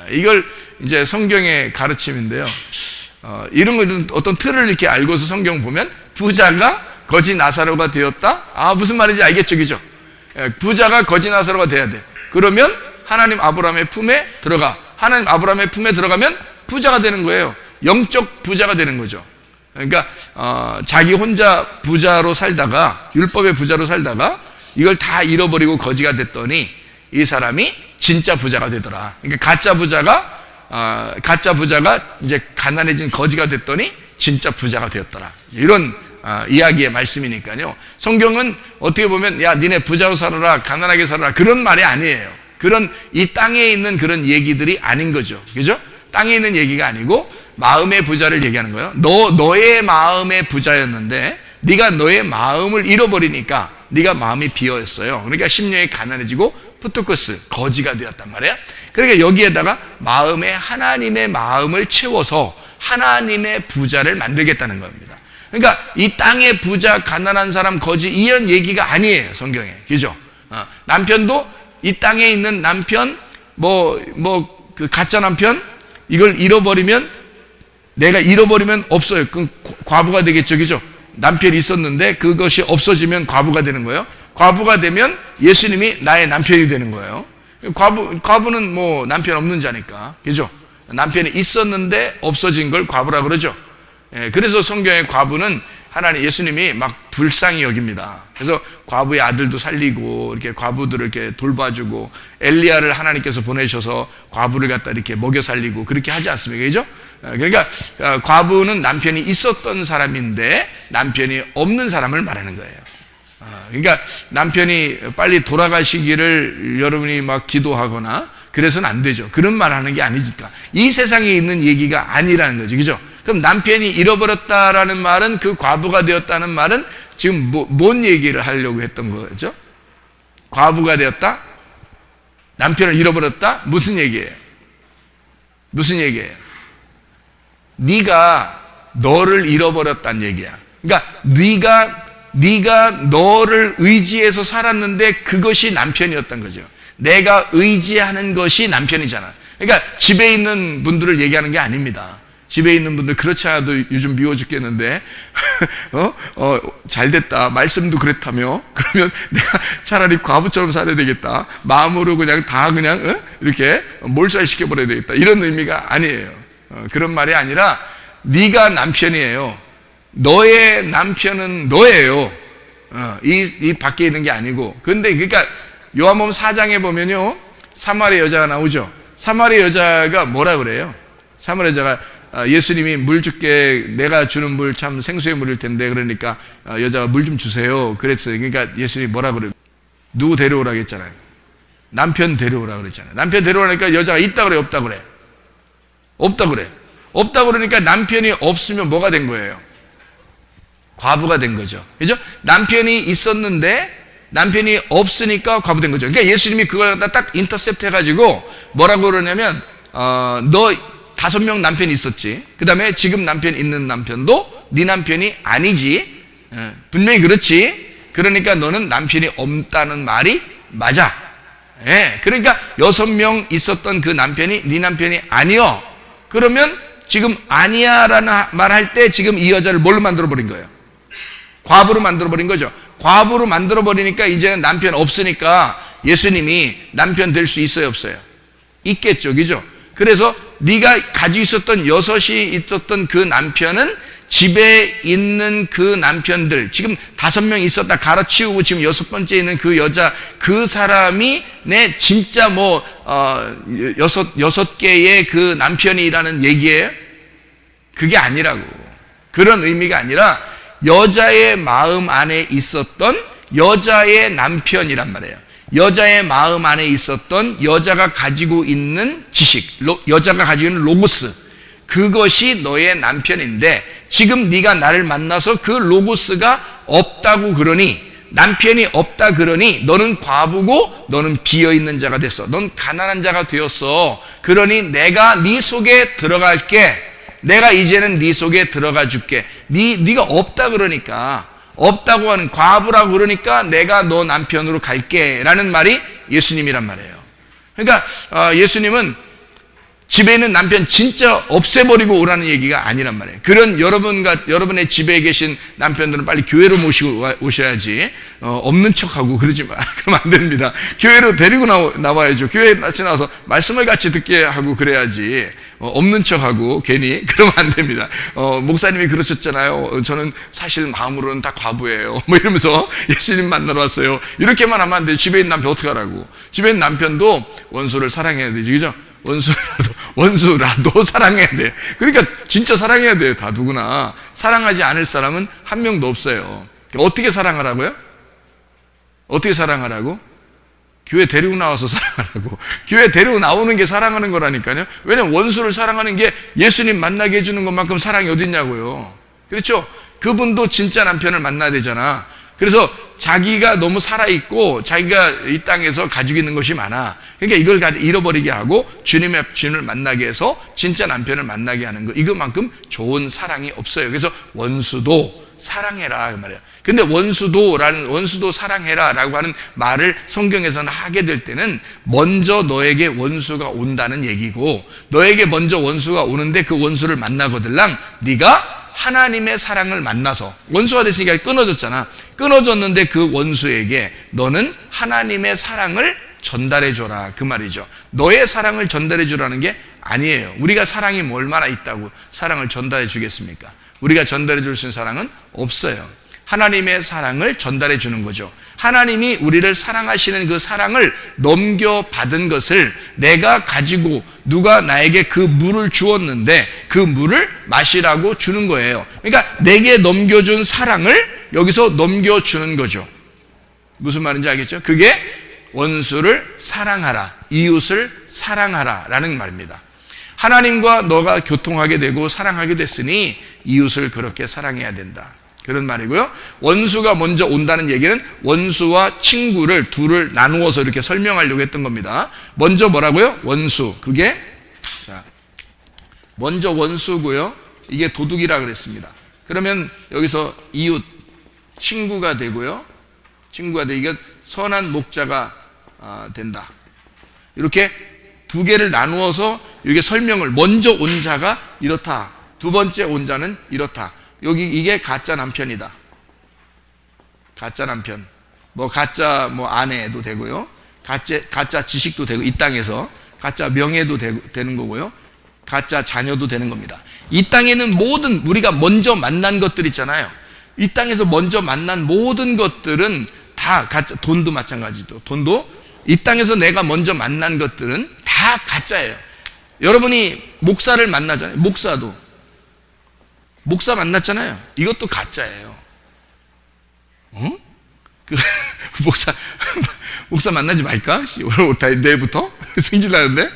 이걸 이제 성경의 가르침인데요, 이런 것은 어떤 틀을 이렇게 알고서 성경 보면 부자가 거지 나사로가 되었다. 무슨 말인지 알겠죠? 그죠? 부자가 거지 나사로가 돼야 돼. 그러면 하나님 아브라함의 품에 들어가. 하나님 아브라함의 품에 들어가면 부자가 되는 거예요. 영적 부자가 되는 거죠. 그러니까 자기 혼자 부자로 살다가, 율법의 부자로 살다가 이걸 다 잃어버리고 거지가 됐더니 이 사람이 진짜 부자가 되더라. 그러니까 가짜 부자가 이제 가난해진 거지가 됐더니 진짜 부자가 되었더라. 이런 이야기의 말씀이니까요. 성경은 어떻게 보면 야, 니네 부자로 살아라, 가난하게 살아라, 그런 말이 아니에요. 그런 이 땅에 있는 그런 얘기들이 아닌 거죠. 그죠? 땅에 있는 얘기가 아니고 마음의 부자를 얘기하는 거예요. 너의 마음의 부자였는데 네가 너의 마음을 잃어버리니까 네가 마음이 비어있어요. 그러니까 심령이 가난해지고 푸토코스, 거지가 되었단 말이에요. 그러니까 여기에다가 마음에 하나님의 마음을 채워서 하나님의 부자를 만들겠다는 겁니다. 그러니까 이 땅의 부자, 가난한 사람, 거지, 이런 얘기가 아니에요, 성경에. 그죠? 남편도 이 땅에 있는 남편, 그 가짜 남편, 이걸 잃어버리면, 내가 잃어버리면 없어요. 그럼 과부가 되겠죠, 그죠? 남편이 있었는데 그것이 없어지면 과부가 되는 거예요. 과부가 되면 예수님이 나의 남편이 되는 거예요. 과부는 뭐 남편 없는 자니까, 그죠? 남편이 있었는데 없어진 걸 과부라 그러죠. 그래서 성경의 과부는 하나님 예수님이 막 불쌍히 여깁니다. 그래서 과부의 아들도 살리고 이렇게 과부들을 이렇게 돌봐주고 엘리야를 하나님께서 보내셔서 과부를 갖다 이렇게 먹여 살리고 그렇게 하지 않습니까? 그죠? 그러니까 과부는 남편이 있었던 사람인데 남편이 없는 사람을 말하는 거예요. 그러니까 남편이 빨리 돌아가시기를 여러분이 막 기도하거나 그래서는 안 되죠. 그런 말 하는 게 아니니까. 이 세상에 있는 얘기가 아니라는 거죠. 그죠? 그럼 남편이 잃어버렸다라는 말은, 그 과부가 되었다는 말은 지금 뭔 얘기를 하려고 했던 거죠? 과부가 되었다? 남편을 잃어버렸다? 무슨 얘기예요? 무슨 얘기예요? 네가 너를 잃어버렸다는 얘기야. 그러니까 네가 너를 의지해서 살았는데 그것이 남편이었던 거죠. 내가 의지하는 것이 남편이잖아. 그러니까 집에 있는 분들을 얘기하는 게 아닙니다. 집에 있는 분들 그렇지 않아도 요즘 미워 죽겠는데 잘 됐다, 말씀도 그랬다며, 그러면 내가 차라리 과부처럼 살아야 되겠다, 마음으로 그냥 다 그냥 이렇게 몰살시켜 버려야 되겠다, 이런 의미가 아니에요. 그런 말이 아니라 네가 남편이에요. 너의 남편은 너예요. 이 밖에 있는 게 아니고. 근데 그러니까 요한복음 4장에 보면요, 사마리 여자가 나오죠. 사마리 여자가 뭐라 그래요? 사마리 여자가 예수님이 물 줄게, 내가 주는 물 참 생수의 물일 텐데, 그러니까 여자가 물 좀 주세요 그랬어요. 그러니까 예수님이 뭐라 그래요? 누구 데려오라 했잖아요. 남편 데려오라 그랬잖아요. 남편 데려오라니까 여자가 있다 그래, 없다 그래? 없다 그래. 없다 그러니까 남편이 없으면 뭐가 된 거예요? 과부가 된 거죠. 그죠? 남편이 있었는데 남편이 없으니까 과부된 거죠. 그러니까 예수님이 그걸 갖다 딱 인터셉트 해가지고 뭐라고 그러냐면, 너 5명 남편이 있었지. 그 다음에 지금 남편 있는 남편도 네 남편이 아니지. 분명히 그렇지. 그러니까 너는 남편이 없다는 말이 맞아. 그러니까 6명 있었던 그 남편이 네 남편이 아니여. 그러면 지금 아니야 라는 말 할 때 지금 이 여자를 뭘로 만들어버린 거예요? 과부로 만들어버린 거죠. 과부로 만들어버리니까 이제는 남편 없으니까 예수님이 남편 될 수 있어요, 없어요? 있겠죠, 그죠? 그래서 네가 가지고 있었던 6이 있었던 그 남편은 집에 있는 그 남편들, 지금 5명 있었다 갈아치우고 지금 6번째 있는 그 여자, 그 사람이 내 진짜 여섯 개의 그 남편이라는 얘기예요? 그게 아니라고. 그런 의미가 아니라 여자의 마음 안에 있었던 여자의 남편이란 말이에요. 여자의 마음 안에 있었던 여자가 가지고 있는 지식, 여자가 가지고 있는 로고스, 그것이 너의 남편인데 지금 네가 나를 만나서 그 로고스가 없다고 그러니, 남편이 없다 그러니 너는 과부고 너는 비어있는 자가 됐어. 넌 가난한 자가 되었어. 그러니 내가 네 속에 들어갈게. 내가 이제는 네 속에 들어가 줄게. 네가 없다 그러니까, 없다고 하는, 과부라고 그러니까 내가 너 남편으로 갈게 라는 말이 예수님이란 말이에요. 그러니까 예수님은 집에 있는 남편 진짜 없애버리고 오라는 얘기가 아니란 말이에요. 그런 여러분의 집에 계신 남편들은 빨리 교회로 모시고 오셔야지, 없는 척하고 그러지 마. 그러면 안 됩니다. 교회로 데리고 나와야죠. 교회에 같이 나와서 말씀을 같이 듣게 하고 그래야지, 없는 척하고 괜히 그러면 안 됩니다. 목사님이 그러셨잖아요. 저는 사실 마음으로는 다 과부예요. 뭐 이러면서 예수님 만나러 왔어요. 이렇게만 하면 안 돼요. 집에 있는 남편 어떡하라고. 집에 있는 남편도 원수를 사랑해야 되죠. 그죠? 원수라도 사랑해야 돼요. 그러니까 진짜 사랑해야 돼요. 다 누구나. 사랑하지 않을 사람은 한 명도 없어요. 어떻게 사랑하라고요? 어떻게 사랑하라고? 교회 데리고 나와서 사랑하라고. 교회 데리고 나오는 게 사랑하는 거라니까요. 왜냐면 원수를 사랑하는 게 예수님 만나게 해주는 것만큼 사랑이 어딨냐고요. 그렇죠? 그분도 진짜 남편을 만나야 되잖아. 그래서 자기가 너무 살아있고 자기가 이 땅에서 가지고 있는 것이 많아. 그러니까 이걸 잃어버리게 하고 주님을 만나게 해서 진짜 남편을 만나게 하는 거, 이것만큼 좋은 사랑이 없어요. 그래서 원수도 사랑해라 그 말이에요. 근데 원수도 사랑해라 라고 하는 말을 성경에서는 하게 될 때는 먼저 너에게 원수가 온다는 얘기고, 너에게 먼저 원수가 오는데 그 원수를 만나거들랑 네가 하나님의 사랑을 만나서 원수가 됐으니까 끊어졌잖아. 끊어졌는데 그 원수에게 너는 하나님의 사랑을 전달해 줘라, 그 말이죠. 너의 사랑을 전달해 주라는 게 아니에요. 우리가 사랑이 뭐 얼마나 있다고 사랑을 전달해 주겠습니까? 우리가 전달해 줄 수 있는 사랑은 없어요. 하나님의 사랑을 전달해 주는 거죠. 하나님이 우리를 사랑하시는 그 사랑을 넘겨받은 것을 내가 가지고 누가 나에게 그 물을 주었는데 그 물을 마시라고 주는 거예요. 그러니까 내게 넘겨준 사랑을 여기서 넘겨주는 거죠. 무슨 말인지 알겠죠? 그게 원수를 사랑하라, 이웃을 사랑하라 라는 말입니다. 하나님과 너가 교통하게 되고 사랑하게 됐으니 이웃을 그렇게 사랑해야 된다, 그런 말이고요. 원수가 먼저 온다는 얘기는 원수와 친구를 둘을 나누어서 이렇게 설명하려고 했던 겁니다. 먼저 뭐라고요? 원수. 그게 자, 먼저 원수고요. 이게 도둑이라 그랬습니다. 그러면 여기서 이웃, 친구가 되고요. 친구가 돼. 이게 선한 목자가 된다. 이렇게 두 개를 나누어서 이게 설명을, 먼저 온 자가 이렇다, 두 번째 온 자는 이렇다. 여기 이게 가짜 남편이다. 가짜 남편. 뭐 가짜 뭐 아내도 되고요. 가짜 지식도 되고, 이 땅에서 가짜 명예도 되는 거고요. 가짜 자녀도 되는 겁니다. 이 땅에는 모든 우리가 먼저 만난 것들 있잖아요. 이 땅에서 먼저 만난 모든 것들은 다 가짜. 돈도 마찬가지죠. 돈도 이 땅에서 내가 먼저 만난 것들은 다 가짜예요. 여러분이 목사를 만나잖아요. 목사 만났잖아요. 이것도 가짜예요. 목사 만나지 말까? 내일부터 승질나는데?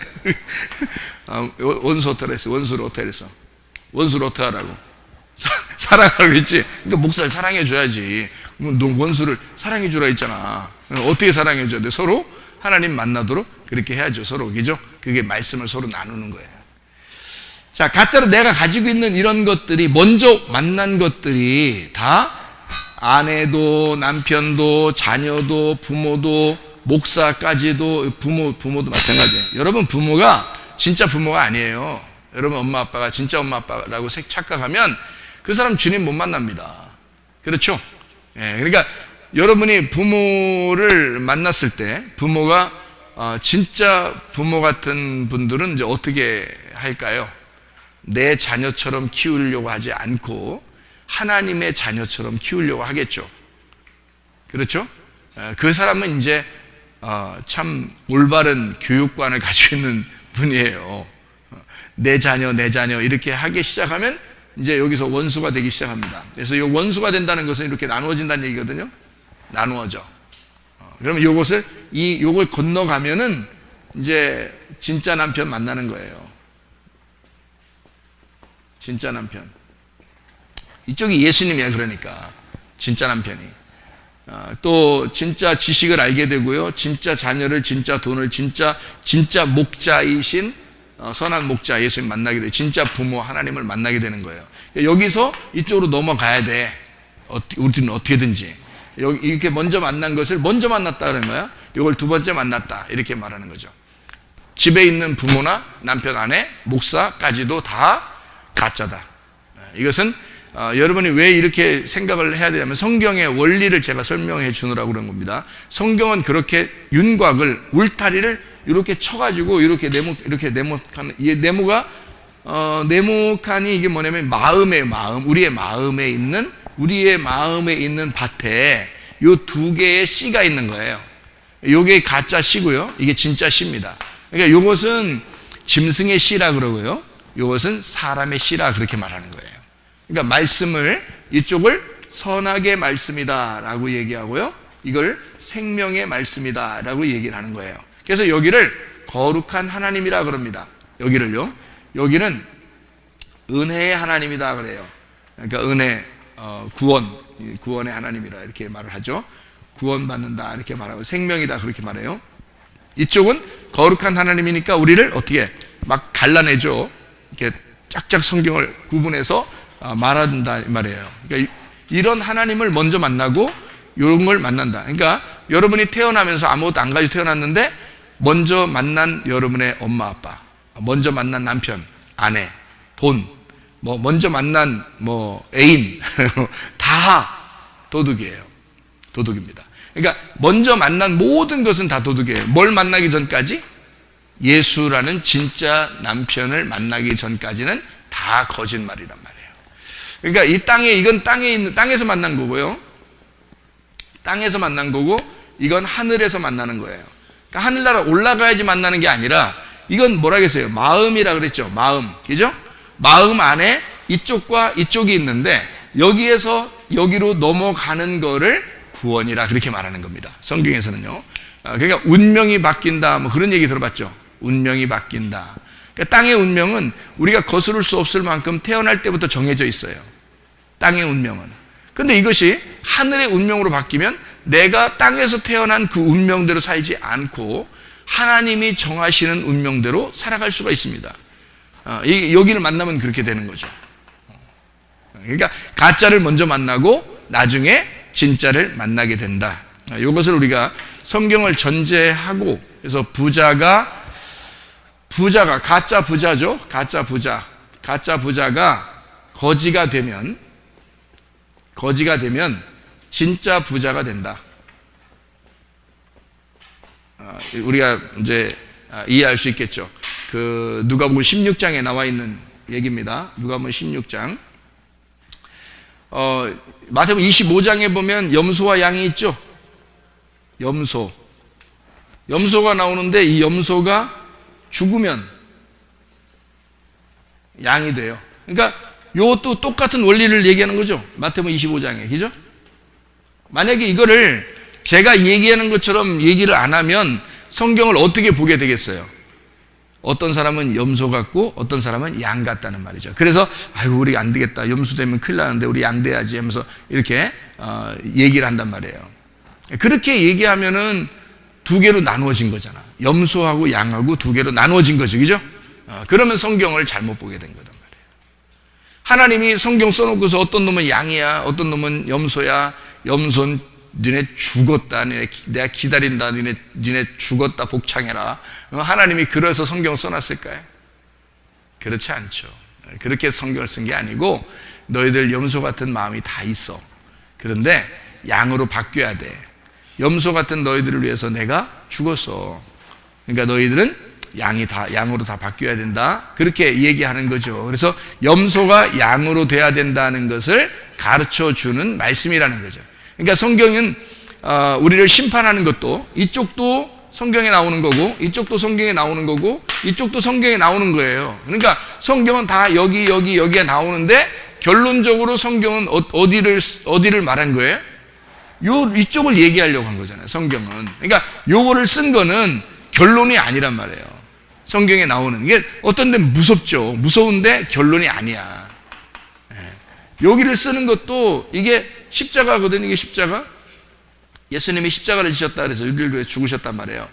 원수 어떻게 했어? 원수를 어떻게 했어? 원수를 어떻게 하라고? 사랑하라고 했지? 그러니까 목사를 사랑해줘야지. 원수를 사랑해주라 했잖아. 어떻게 사랑해줘야 돼? 서로 하나님 만나도록 그렇게 해야죠. 서로, 그죠? 그게 말씀을 서로 나누는 거예요. 자, 가짜로 내가 가지고 있는 이런 것들이, 먼저 만난 것들이 다 아내도 남편도 자녀도 부모도 목사까지도, 부모도 마찬가지예요. 여러분, 부모가 진짜 부모가 아니에요. 여러분 엄마 아빠가 진짜 엄마 아빠라고 착각하면 그 사람 주님 못 만납니다. 그렇죠? 예, 그러니까 여러분이 부모를 만났을 때 부모가 진짜 부모 같은 분들은 이제 어떻게 할까요? 내 자녀처럼 키우려고 하지 않고 하나님의 자녀처럼 키우려고 하겠죠. 그렇죠? 그 사람은 이제 참 올바른 교육관을 가지고 있는 분이에요. 내 자녀 이렇게 하기 시작하면 이제 여기서 원수가 되기 시작합니다. 그래서 이 원수가 된다는 것은 이렇게 나누어진다는 얘기거든요. 나누어져. 그러면 요걸 건너가면은 이제 진짜 남편 만나는 거예요. 진짜 남편. 이쪽이 예수님이야. 그러니까 진짜 남편이. 또 진짜 지식을 알게 되고요. 진짜 자녀를, 진짜 돈을, 진짜 목자이신 선한 목자 예수님 만나게 돼. 진짜 부모 하나님을 만나게 되는 거예요. 여기서 이쪽으로 넘어가야 돼. 우리는 어떻게든지. 이렇게 먼저 만난 것을 먼저 만났다 그런 거야. 이걸 두 번째 만났다 이렇게 말하는 거죠. 집에 있는 부모나 남편, 아내, 목사까지도 다 가짜다. 이것은 여러분이 왜 이렇게 생각을 해야 되냐면 성경의 원리를 제가 설명해 주느라고 그런 겁니다. 성경은 그렇게 윤곽을, 울타리를 이렇게 쳐가지고 이렇게 네모칸, 이 네모가 네모칸이 이게 뭐냐면 우리의 마음에 있는 밭에 요 두 개의 씨가 있는 거예요. 요게 가짜 씨고요. 이게 진짜 씨입니다. 그러니까 요것은 짐승의 씨라 그러고요. 요것은 사람의 씨라 그렇게 말하는 거예요. 그러니까 말씀을, 이쪽을 선악의 말씀이다라고 얘기하고요. 이걸 생명의 말씀이다라고 얘기를 하는 거예요. 그래서 여기를 거룩한 하나님이라 그럽니다. 여기는 은혜의 하나님이다 그래요. 그러니까 은혜, 구원의 하나님이라 이렇게 말을 하죠. 구원받는다 이렇게 말하고, 생명이다 그렇게 말해요. 이쪽은 거룩한 하나님이니까 우리를 어떻게 막 갈라내죠. 이렇게 짝짝 성경을 구분해서 말한다 말이에요. 그러니까 이런 하나님을 먼저 만나고 이런 걸 만난다. 그러니까 여러분이 태어나면서 아무것도 안 가지고 태어났는데 먼저 만난 여러분의 엄마 아빠, 먼저 만난 남편, 아내, 돈, 먼저 만난 애인 다 도둑이에요. 도둑입니다. 그러니까 먼저 만난 모든 것은 다 도둑이에요. 뭘 만나기 전까지? 예수라는 진짜 남편을 만나기 전까지는 다 거짓말이란 말이에요. 그러니까 이건 땅에서 만난 거고요. 땅에서 만난 거고, 이건 하늘에서 만나는 거예요. 그러니까 하늘나라 올라가야지 만나는 게 아니라, 이건 뭐라겠어요? 마음이라 그랬죠. 마음. 그죠? 마음 안에 이쪽과 이쪽이 있는데, 여기에서 여기로 넘어가는 거를 구원이라 그렇게 말하는 겁니다. 성경에서는요. 그러니까 운명이 바뀐다, 그런 얘기 들어봤죠. 운명이 바뀐다. 그러니까 땅의 운명은 우리가 거스를 수 없을 만큼 태어날 때부터 정해져 있어요. 땅의 운명은. 근데 이것이 하늘의 운명으로 바뀌면 내가 땅에서 태어난 그 운명대로 살지 않고 하나님이 정하시는 운명대로 살아갈 수가 있습니다. 여기를 만나면 그렇게 되는 거죠. 그러니까 가짜를 먼저 만나고 나중에 진짜를 만나게 된다. 이것을 우리가 성경을 전제하고, 그래서 부자가 가짜 부자죠. 가짜 부자가 거지가 되면 진짜 부자가 된다. 우리가 이제 이해할 수 있겠죠. 그 누가복음 16장에 나와 있는 얘기입니다. 누가복음 16장. 마태복음 25장에 보면 염소와 양이 있죠. 염소가 나오는데, 이 염소가 죽으면 양이 돼요. 그러니까 이것도 똑같은 원리를 얘기하는 거죠. 마태복음 25장에. 그죠? 만약에 이거를 제가 얘기하는 것처럼 얘기를 안 하면 성경을 어떻게 보게 되겠어요? 어떤 사람은 염소 같고 어떤 사람은 양 같다는 말이죠. 그래서 아이고 우리 안 되겠다. 염소 되면 큰일 나는데 우리 양 돼야지 하면서 이렇게 얘기를 한단 말이에요. 그렇게 얘기하면은 두 개로 나누어진 거잖아. 염소하고 양하고 두 개로 나누어진 거죠. 그죠? 그러면 성경을 잘못 보게 된 거단 말이에요. 하나님이 성경 써놓고서 어떤 놈은 양이야, 어떤 놈은 염소야. 염소는 니네 죽었다. 내가 기다린다. 니네 죽었다. 복창해라. 하나님이 그래서 성경 써놨을까요? 그렇지 않죠. 그렇게 성경을 쓴 게 아니고 너희들 염소 같은 마음이 다 있어. 그런데 양으로 바뀌어야 돼. 염소 같은 너희들을 위해서 내가 죽었어. 그러니까 너희들은 양으로 다 바뀌어야 된다. 그렇게 얘기하는 거죠. 그래서 염소가 양으로 돼야 된다는 것을 가르쳐 주는 말씀이라는 거죠. 그러니까 성경은 우리를 심판하는 것도 이쪽도 성경에 나오는 거고 이쪽도 성경에 나오는 거고 이쪽도 성경에 나오는 거예요. 그러니까 성경은 다 여기에 나오는데 결론적으로 성경은 어디를 말한 거예요? 이쪽을 얘기하려고 한 거잖아요. 성경은. 그러니까 요거를 쓴 거는 결론이 아니란 말이에요. 성경에 나오는 이게 어떤 데는 무섭죠. 무서운데 결론이 아니야. 여기를 쓰는 것도 이게 십자가거든요. 이게 십자가. 예수님이 십자가를 지셨다 그래서 우리를 위해 죽으셨단 말이에요.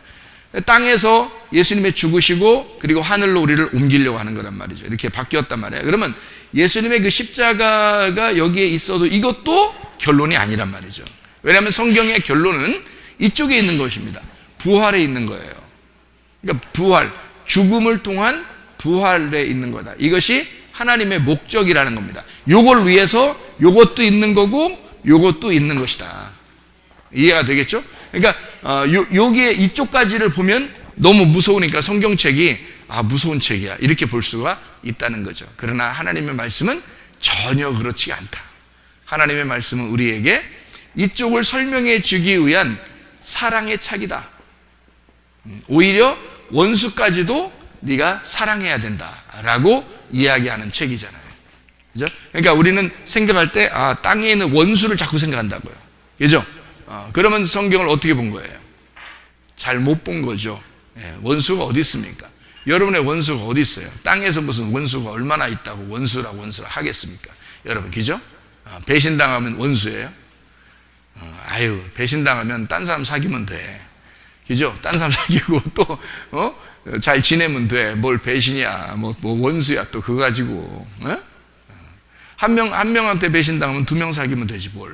땅에서 예수님이 죽으시고 그리고 하늘로 우리를 옮기려고 하는 거란 말이죠. 이렇게 바뀌었단 말이에요. 그러면 예수님의 그 십자가가 여기에 있어도 이것도 결론이 아니란 말이죠. 왜냐하면 성경의 결론은 이쪽에 있는 것입니다. 부활에 있는 거예요. 그러니까 부활, 죽음을 통한 부활에 있는 거다. 이것이 하나님의 목적이라는 겁니다. 요걸 위해서 요것도 있는 거고 요것도 있는 것이다. 이해가 되겠죠? 그러니까 여기에 이쪽까지를 보면 너무 무서우니까 성경책이 무서운 책이야 이렇게 볼 수가 있다는 거죠. 그러나 하나님의 말씀은 전혀 그렇지 않다. 하나님의 말씀은 우리에게 이쪽을 설명해 주기 위한 사랑의 책이다. 오히려 원수까지도 네가 사랑해야 된다라고 이야기하는 책이잖아요. 그죠? 그러니까 우리는 생각할 때 땅에 있는 원수를 자꾸 생각한다고요. 그죠? 그러면 성경을 어떻게 본 거예요? 잘 못 본 거죠. 원수가 어디 있습니까? 여러분의 원수가 어디 있어요? 땅에서 무슨 원수가 얼마나 있다고 원수라 하겠습니까? 여러분, 그죠? 배신당하면 원수예요? 배신당하면 딴 사람 사귀면 돼. 그죠? 딴 사람 사귀고 또, 잘 지내면 돼. 뭘 배신이야. 뭐 원수야. 또 그거 가지고. 한 명한테 배신당하면 두 명 사귀면 되지, 뭘.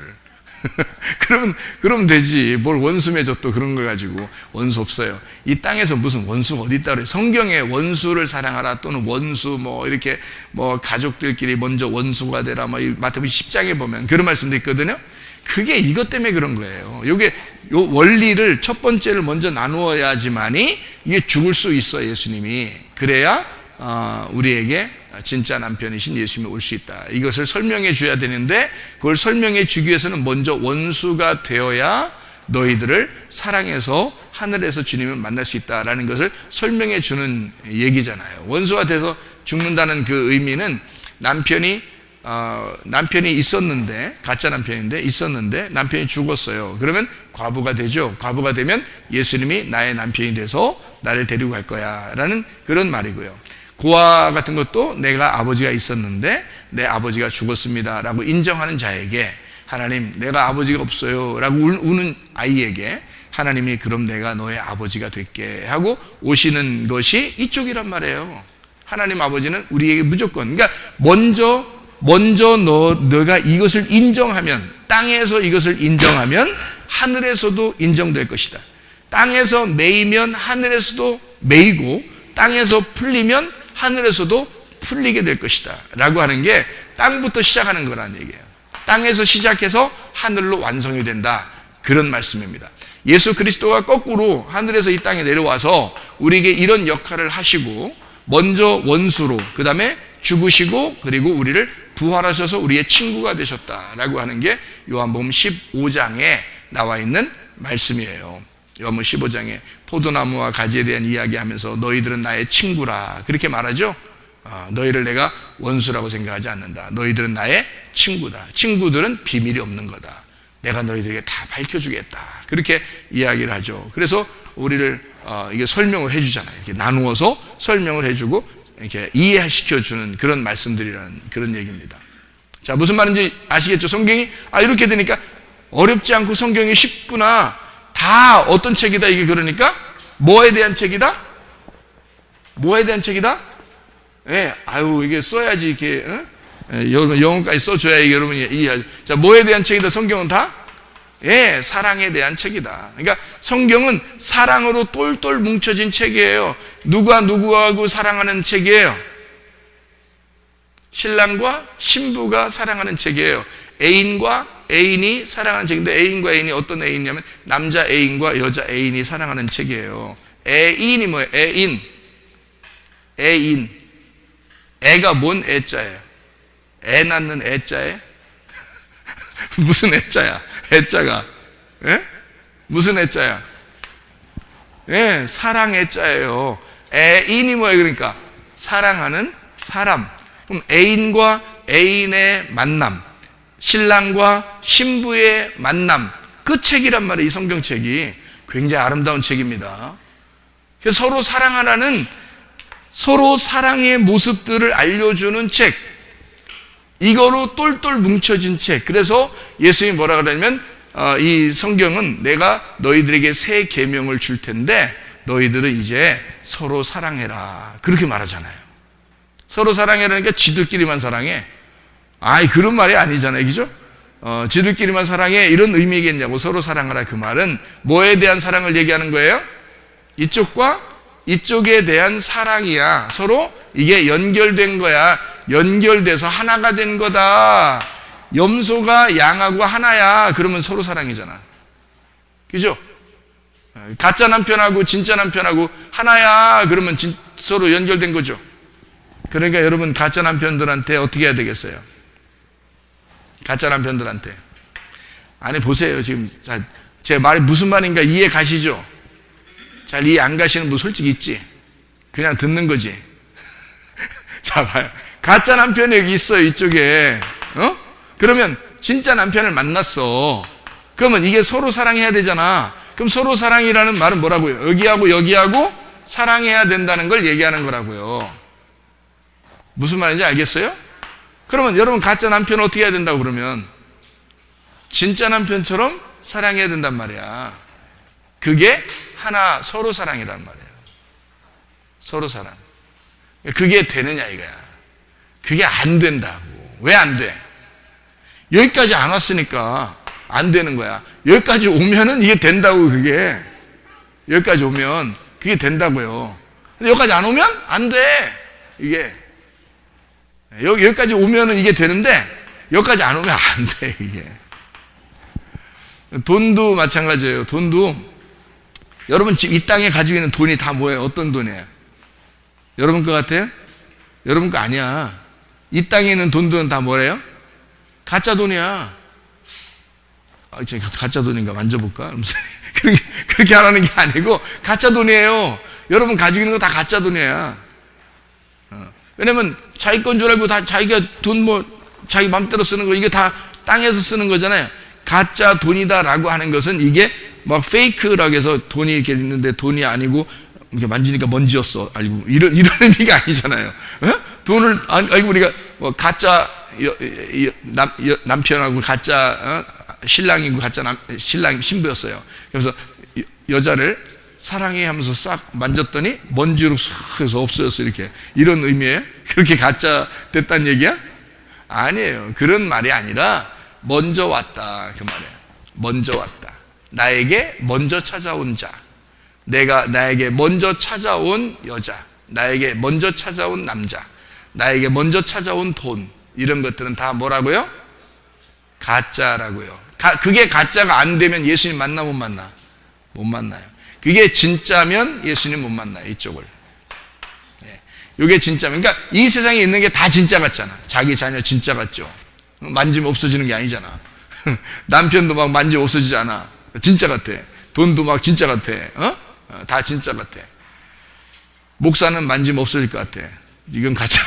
그러면 되지. 뭘 원수 맺어 또 그런 걸 가지고. 원수 없어요. 이 땅에서 무슨 원수가 어디 있다 그래. 성경에 원수를 사랑하라 또는 원수 이렇게 가족들끼리 먼저 원수가 되라 마태복음 10장에 보면 그런 말씀도 있거든요. 그게 이것 때문에 그런 거예요. 요 원리를 첫 번째를 먼저 나누어야지만이 이게 죽을 수 있어. 예수님이 그래야 우리에게 진짜 남편이신 예수님이 올 수 있다. 이것을 설명해 줘야 되는데 그걸 설명해 주기 위해서는 먼저 원수가 되어야 너희들을 사랑해서 하늘에서 주님을 만날 수 있다라는 것을 설명해 주는 얘기잖아요. 원수가 돼서 죽는다는 그 의미는 남편이 있었는데, 가짜 남편인데 있었는데 남편이 죽었어요. 그러면 과부가 되죠. 과부가 되면 예수님이 나의 남편이 돼서 나를 데리고 갈 거야 라는 그런 말이고요. 고아 같은 것도 내가 아버지가 있었는데 내 아버지가 죽었습니다 라고 인정하는 자에게 하나님, 내가 아버지가 없어요 라고 우는 아이에게 하나님이 그럼 내가 너의 아버지가 될게 하고 오시는 것이 이쪽이란 말이에요. 하나님 아버지는 우리에게 무조건, 그러니까 먼저 너가 이것을 인정하면, 땅에서 이것을 인정하면 하늘에서도 인정될 것이다. 땅에서 매이면 하늘에서도 매이고, 땅에서 풀리면 하늘에서도 풀리게 될 것이다 라고 하는 게 땅부터 시작하는 거라는 얘기예요. 땅에서 시작해서 하늘로 완성이 된다, 그런 말씀입니다. 예수 그리스도가 거꾸로 하늘에서 이 땅에 내려와서 우리에게 이런 역할을 하시고 먼저 원수로, 그 다음에 죽으시고 그리고 우리를 부활하셔서 우리의 친구가 되셨다라고 하는 게 요한복음 15장에 나와 있는 말씀이에요. 요한복음 15장에 포도나무와 가지에 대한 이야기하면서 너희들은 나의 친구라 그렇게 말하죠. 너희를 내가 원수라고 생각하지 않는다. 너희들은 나의 친구다. 친구들은 비밀이 없는 거다. 내가 너희들에게 다 밝혀주겠다. 그렇게 이야기를 하죠. 그래서 우리를 이게 설명을 해주잖아요. 이렇게 나누어서 설명을 해주고 이렇게 이해시켜주는 그런 말씀들이라는 그런 얘기입니다. 자, 무슨 말인지 아시겠죠? 성경이 이렇게 되니까 어렵지 않고 성경이 쉽구나. 다 어떤 책이다 이게. 그러니까 뭐에 대한 책이다? 뭐에 대한 책이다? 예, 이게 써야지 이렇게 영어까지 써줘야 이게 여러분이 이해하죠. 자, 뭐에 대한 책이다? 성경은 다? 예, 사랑에 대한 책이다. 그러니까 성경은 사랑으로 똘똘 뭉쳐진 책이에요. 누가 누구하고 사랑하는 책이에요. 신랑과 신부가 사랑하는 책이에요. 애인과 애인이 사랑하는 책인데, 애인과 애인이 어떤 애인이냐면 남자 애인과 여자 애인이 사랑하는 책이에요. 애인이 뭐예요? 애인. 애가 뭔 애자예요? 애 낳는 애자예요? 무슨 애자야? 애자가 예? 무슨 애자야? 예, 사랑 애자예요. 애인이 뭐예요? 그러니까 사랑하는 사람. 그럼 애인과 애인의 만남, 신랑과 신부의 만남, 그 책이란 말이에요. 이 성경책이 굉장히 아름다운 책입니다. 그래서 서로 사랑하라는, 서로 사랑의 모습들을 알려주는 책, 이거로 똘똘 뭉쳐진 책. 그래서 예수님이 뭐라 그러냐면 이 성경은 내가 너희들에게 새 계명을 줄 텐데 너희들은 이제 서로 사랑해라, 그렇게 말하잖아요. 서로 사랑해라니까 지들끼리만 사랑해? 그런 말이 아니잖아요. 그죠? 지들끼리만 사랑해 이런 의미겠냐고. 서로 사랑하라, 그 말은 뭐에 대한 사랑을 얘기하는 거예요? 이쪽과 이쪽에 대한 사랑이야. 서로 이게 연결된 거야. 연결돼서 하나가 된 거다. 염소가 양하고 하나야. 그러면 서로 사랑이잖아. 그죠? 가짜 남편하고 진짜 남편하고 하나야. 그러면 서로 연결된 거죠. 그러니까 여러분, 가짜 남편들한테 어떻게 해야 되겠어요? 가짜 남편들한테. 아니, 보세요. 지금 제 말이 무슨 말인가 이해 가시죠? 잘 이해 안 가시는 분 솔직히 있지? 그냥 듣는 거지. 자, 봐요. 가짜 남편이 여기 있어요, 이쪽에. 그러면 진짜 남편을 만났어. 그러면 이게 서로 사랑해야 되잖아. 그럼 서로 사랑이라는 말은 뭐라고요? 여기하고 여기하고 사랑해야 된다는 걸 얘기하는 거라고요. 무슨 말인지 알겠어요? 그러면 여러분, 가짜 남편은 어떻게 해야 된다고 그러면? 진짜 남편처럼 사랑해야 된단 말이야. 그게 하나, 서로 사랑이란 말이에요. 서로 사랑. 그게 되느냐 이거야. 그게 안 된다고. 왜 안 돼? 여기까지 안 왔으니까. 안 되는 거야. 여기까지 오면은 이게 된다고, 그게. 여기까지 오면 그게 된다고요. 근데 여기까지 안 오면 안 돼. 이게. 여기까지 오면은 이게 되는데, 여기까지 안 오면 안 돼, 이게. 돈도 마찬가지예요. 돈도, 여러분 지금 이 땅에 가지고 있는 돈이 다 뭐예요? 어떤 돈이에요? 여러분 거 같아요? 여러분 거 아니야. 이 땅에 있는 돈들은 다 뭐래요? 가짜 돈이야. 가짜 돈인가 만져볼까? 그렇게 하라는 게 아니고 가짜 돈이에요. 여러분 가지고 있는 거 다 가짜 돈이야. 왜냐면 자기 건 줄 알고 다 자기가 돈 자기 맘대로 쓰는 거, 이게 다 땅에서 쓰는 거잖아요. 가짜 돈이다라고 하는 것은 이게 막 페이크라고 해서 돈이 이렇게 있는데 돈이 아니고 이렇게 만지니까 먼지였어. 알고 이런 의미가 아니잖아요. 돈을 알고 우리가 뭐 가짜 남편하고 가짜 신랑이고 가짜 신랑 신부였어요. 그래서 여자를 사랑해 하면서 싹 만졌더니 먼지로 싹 해서 없어졌어. 이렇게 이런 의미예요? 그렇게 가짜 됐다는 얘기야? 아니에요. 그런 말이 아니라 먼저 왔다 그 말이에요. 먼저 왔다. 나에게 먼저 찾아온 자, 나에게 먼저 찾아온 여자, 나에게 먼저 찾아온 남자, 나에게 먼저 찾아온 돈, 이런 것들은 다 뭐라고요? 가짜라고요. 그게 가짜가 안 되면 예수님 만나 못 만나? 못 만나요. 그게 진짜면 예수님 못 만나요. 이쪽을. 이게 진짜면, 그러니까 이 세상에 있는 게 다 진짜 같잖아. 자기 자녀 진짜 같죠. 만지면 없어지는 게 아니잖아. 남편도 막 만지면 없어지지 않아. 진짜 같아. 돈도 막 진짜 같아. 다 진짜 같아. 목사는 만지면 없어질 것 같아. 이건 가짜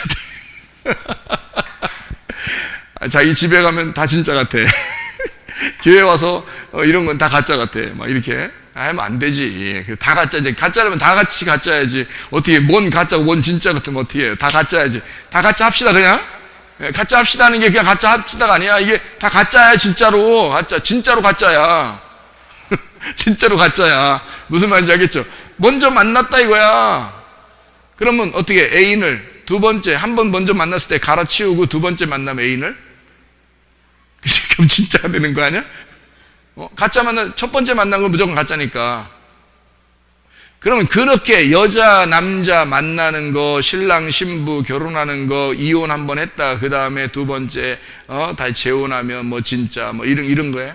같아. 자기 집에 가면 다 진짜 같아. 교회 와서 이런 건 다 가짜 같아. 막 이렇게 하면 안 되지. 다 가짜지. 가짜라면 다 같이 가짜야지. 어떻게 뭔 가짜고 뭔 진짜 같으면 어떻게 해요? 다 가짜야지. 다 가짜 합시다 그냥. 가짜 합시다 하는 게 그냥 가짜 합시다가 아니야. 이게 다 가짜야. 진짜로 진짜로 가짜야. 진짜로 가짜야. 무슨 말인지 알겠죠? 먼저 만났다 이거야. 그러면 어떻게 애인을 두 번째, 한 번 먼저 만났을 때 갈아치우고 두 번째 만나면 애인을? 그럼 진짜가 되는 거 아니야? 가짜 첫 번째 만난 건 무조건 가짜니까. 그러면 그렇게 여자, 남자 만나는 거, 신랑, 신부 결혼하는 거, 이혼 한 번 했다. 그 다음에 두 번째, 다시 재혼하면 뭐 진짜 뭐 이런 거예요?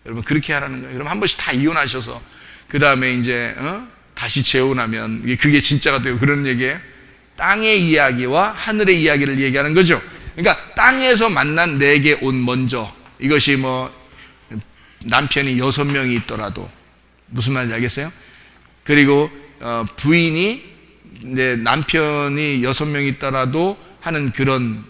여러분 그렇게 하라는 거예요. 그럼 한 번씩 다 이혼하셔서 그 다음에 이제 다시 재혼하면 그게 진짜가 되고 그런 얘기예요. 땅의 이야기와 하늘의 이야기를 얘기하는 거죠. 그러니까 땅에서 만난 내게 온 먼저, 이것이 뭐 남편이 6명이 있더라도 무슨 말인지 알겠어요? 그리고 부인이 이제 남편이 6명이 있더라도 하는 그런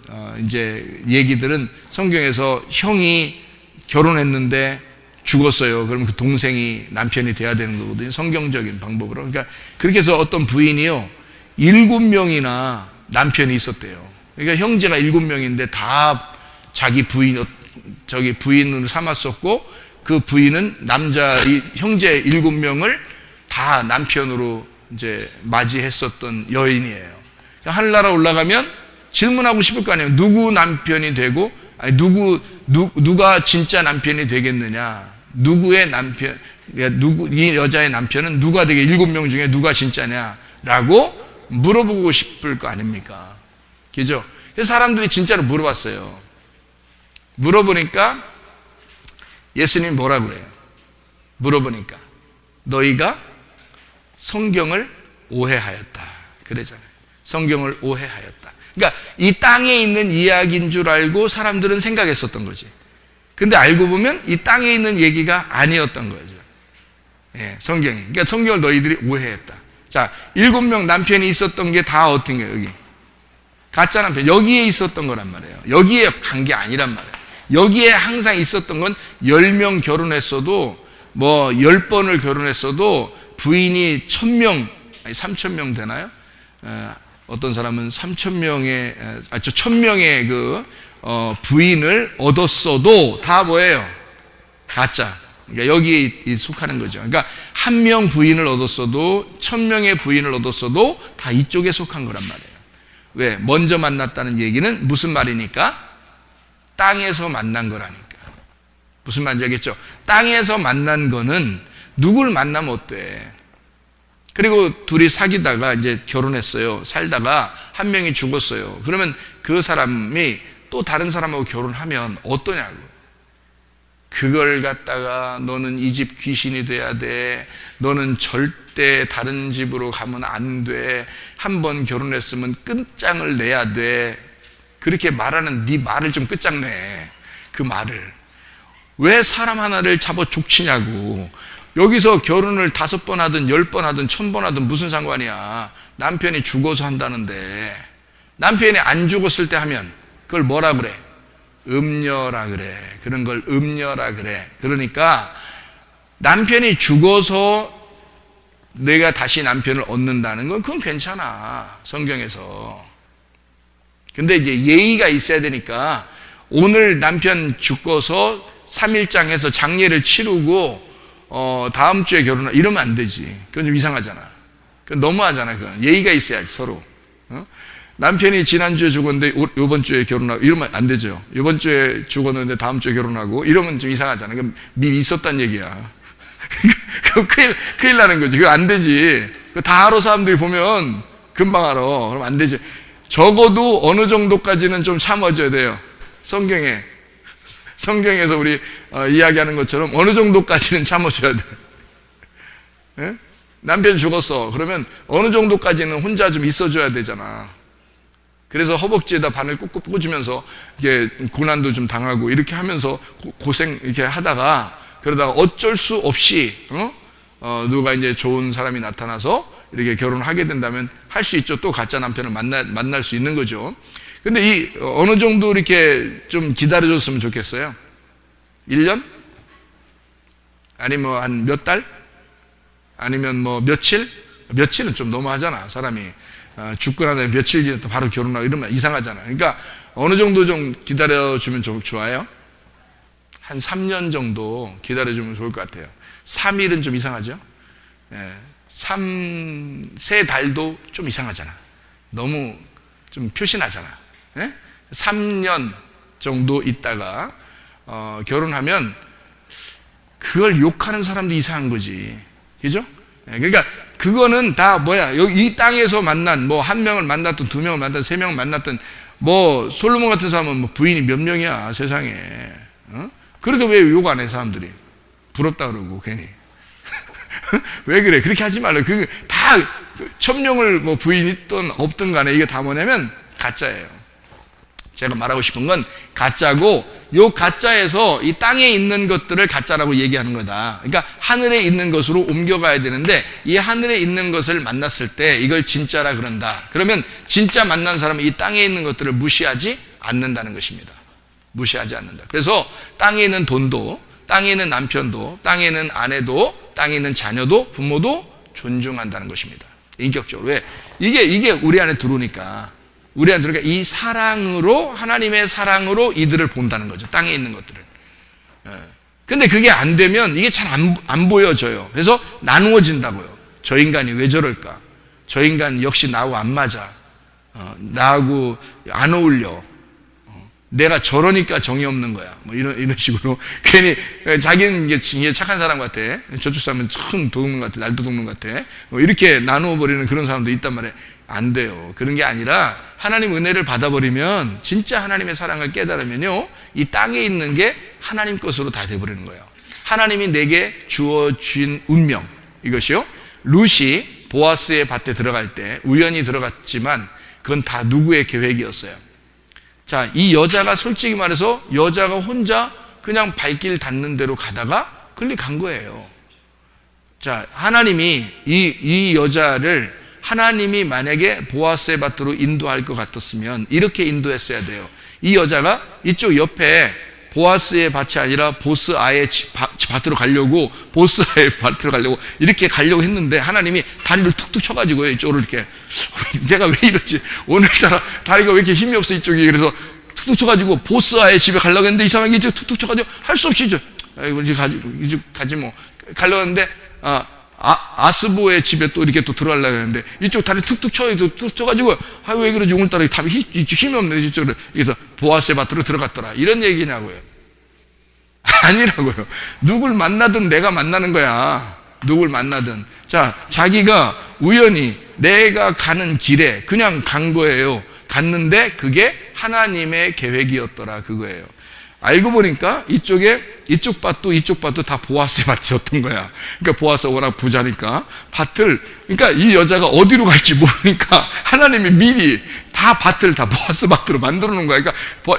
이제 얘기들은 성경에서 형이 결혼했는데 죽었어요. 그러면 그 동생이 남편이 돼야 되는 거거든요. 성경적인 방법으로. 그러니까 그렇게 해서 어떤 부인이요 7명이나 남편이 있었대요. 그러니까 형제가 7명인데 다 자기 부인으로 삼았었고, 그 부인은 형제 7명을 다 남편으로 이제 맞이했었던 여인이에요. 그러니까 하늘나라 올라가면 질문하고 싶을 거 아니에요. 누구 남편이 되고, 아니 누가 진짜 남편이 되겠느냐? 누구의 남편, 이 여자의 남편은 누가 되게 7명 중에 누가 진짜냐라고 물어보고 싶을 거 아닙니까? 그죠? 그래서 사람들이 진짜로 물어봤어요. 물어보니까 예수님이 뭐라 그래요? 물어보니까 너희가 성경을 오해하였다. 그러잖아요. 성경을 오해하였다. 그러니까 이 땅에 있는 이야기인 줄 알고 사람들은 생각했었던 거지. 근데 알고 보면 이 땅에 있는 얘기가 아니었던 거죠. 예, 성경이. 그러니까 성경을 너희들이 오해했다. 자, 7명 남편이 있었던 게 다 어떤 거예요, 여기? 가짜 남편. 여기에 있었던 거란 말이에요. 여기에 간 게 아니란 말이에요. 여기에 항상 있었던 건 10명 결혼했어도 뭐 10번을 결혼했어도 부인이 1000명, 아니 3000명 되나요? 어떤 사람은 1000명의 그 부인을 얻었어도 다 뭐예요? 가짜. 그러니까 여기에 속하는 거죠. 그러니까 1명 부인을 얻었어도 1000명의 부인을 얻었어도 다 이쪽에 속한 거란 말이에요. 왜? 먼저 만났다는 얘기는 무슨 말이니까? 땅에서 만난 거라니까. 무슨 말인지 알겠죠? 땅에서 만난 거는 누굴 만나면 어때? 그리고 둘이 사귀다가 이제 결혼했어요. 살다가 한 명이 죽었어요. 그러면 그 사람이 또 다른 사람하고 결혼하면 어떠냐고. 그걸 갖다가 너는 이 집 귀신이 돼야 돼. 너는 절대 다른 집으로 가면 안 돼. 한 번 결혼했으면 끝장을 내야 돼. 그렇게 말하는 네 말을 좀 끝장내. 그 말을. 왜 사람 하나를 잡아 족치냐고. 여기서 결혼을 5번 하든 10번 하든 1000번 하든 무슨 상관이야. 남편이 죽어서 한다는데 남편이 안 죽었을 때 하면 그걸 뭐라 그래? 음녀라 그래. 그런 걸 음녀라 그래. 그러니까 남편이 죽어서 내가 다시 남편을 얻는다는 건 그건 괜찮아. 성경에서. 근데 이제 예의가 있어야 되니까 오늘 남편 죽어서 3일장 해서 장례를 치르고 다음 주에 결혼하 이러면 안 되지. 그건 좀 이상하잖아. 그건 너무하잖아. 그건 예의가 있어야지 서로. 남편이 지난주에 죽었는데 이번 주에 결혼하고 이러면 안 되죠. 이번 주에 죽었는데 다음 주에 결혼하고 이러면 좀 이상하잖아. 그럼 미리 있었단 얘기야. 그거 큰일 나는 거지. 그거 안 되지. 그거 다 알아. 사람들이 보면 금방 알아. 그럼 안 되지. 적어도 어느 정도까지는 좀 참아줘야 돼요. 성경에서 우리 이야기하는 것처럼 어느 정도까지는 참아줘야 돼. 예? 남편 죽었어. 그러면 어느 정도까지는 혼자 좀 있어줘야 되잖아. 그래서 허벅지에다 바늘 꾹꾹 꽂으면서 이게 고난도 좀 당하고 이렇게 하면서 고생 이렇게 하다가 그러다가 어쩔 수 없이 누가 이제 좋은 사람이 나타나서 이렇게 결혼하게 된다면 할 수 있죠. 또 가짜 남편을 만날 수 있는 거죠. 근데 이 어느 정도 이렇게 좀 기다려줬으면 좋겠어요. 1년? 아니면 한 몇 달? 아니면 뭐 며칠? 며칠은 좀 너무하잖아. 사람이 죽고 난 다음에 며칠 지났다 바로 결혼하고 이러면 이상하잖아. 그러니까 어느 정도 좀 기다려주면 좋아요. 한 3년 정도 기다려주면 좋을 것 같아요. 3일은 좀 이상하죠. 3달도 좀 이상하잖아. 너무 좀 표시나잖아. 3년 정도 있다가 결혼하면 그걸 욕하는 사람도 이상한 거지. 그죠? 그러니까 그거는 다 뭐야, 여기 이 땅에서 만난 뭐 한 명을 만났든 2명을 만났든 3명을 만났든 뭐 솔로몬 같은 사람은 뭐 부인이 몇 명이야 세상에. 그렇게 왜 욕 안 해 사람들이? 부럽다 그러고 괜히. 왜 그래? 그렇게 하지 말라. 그 다 1000명을 뭐 부인 있든 없든 간에 이게 다 뭐냐면 가짜예요. 제가 말하고 싶은 건 가짜고, 요 가짜에서 이 땅에 있는 것들을 가짜라고 얘기하는 거다. 그러니까 하늘에 있는 것으로 옮겨가야 되는데 이 하늘에 있는 것을 만났을 때 이걸 진짜라 그런다. 그러면 진짜 만난 사람은 이 땅에 있는 것들을 무시하지 않는다는 것입니다. 무시하지 않는다. 그래서 땅에 있는 돈도, 땅에 있는 남편도, 땅에 있는 아내도, 땅에 있는 자녀도, 부모도 존중한다는 것입니다. 인격적으로. 왜? 이게 우리 안에 들어오니까. 우리 안에 들어오니까 이 사랑으로, 하나님의 사랑으로 이들을 본다는 거죠. 땅에 있는 것들을. 근데 그게 안 되면 이게 잘 안 보여져요. 그래서 나누어진다고요. 저 인간이 왜 저럴까? 저 인간 역시 나하고 안 맞아. 나하고 안 어울려. 내가 저러니까 정이 없는 거야. 뭐 이런 식으로. 괜히 자기는 이게 착한 사람 같아. 저쪽 사람은 큰 도둑놈 같아. 날도둑놈 같아. 뭐 이렇게 나누어 버리는 그런 사람도 있단 말이에요. 안 돼요. 그런 게 아니라 하나님 은혜를 받아버리면, 진짜 하나님의 사랑을 깨달으면요, 이 땅에 있는 게 하나님 것으로 다 돼버리는 거예요. 하나님이 내게 주어진 운명, 이것이요, 룻이 보아스의 밭에 들어갈 때 우연히 들어갔지만 그건 다 누구의 계획이었어요. 자, 이 여자가 솔직히 말해서 여자가 혼자 그냥 발길 닿는 대로 가다가 간 거예요. 자, 하나님이 이 여자를, 하나님이 만약에 보아스의 밭으로 인도할 것 같았으면 이렇게 인도했어야 돼요. 이 여자가 이쪽 옆에 보아스의 밭이 아니라 보스아의 밭으로 가려고, 보스아의 밭으로 가려고 이렇게 가려고 했는데 하나님이 다리를 툭툭 쳐가지고 이쪽으로 이렇게, 내가 왜 이러지? 오늘따라 다리가 왜 이렇게 힘이 없어 이쪽이. 그래서 툭툭 쳐가지고 보스아의 집에 가려고 했는데 이상하게 이제 툭툭 쳐가지고 할 수 없이 이제 가지 뭐 가려고 했는데 아스보의 집에 또 이렇게 또 들어가려고 했는데 이쪽 다리 툭툭 쳐가지고 왜 그러지? 오늘따라 답이 힘이 없네 이쪽으로. 그래서 보아스의 밭으로 들어갔더라. 이런 얘기냐고요. 아니라고요. 누굴 만나든 내가 만나는 거야. 누굴 만나든. 자, 자기가 우연히 내가 가는 길에 그냥 간 거예요. 갔는데 그게 하나님의 계획이었더라, 그거예요. 알고 보니까 이쪽 밭도 다 보아스의 밭이었던 거야. 그러니까 보아스가 워낙 부자니까 밭을, 그러니까 이 여자가 어디로 갈지 모르니까 하나님이 미리 다 밭을 다 보아스 밭으로 만들어 놓은 거야. 그러니까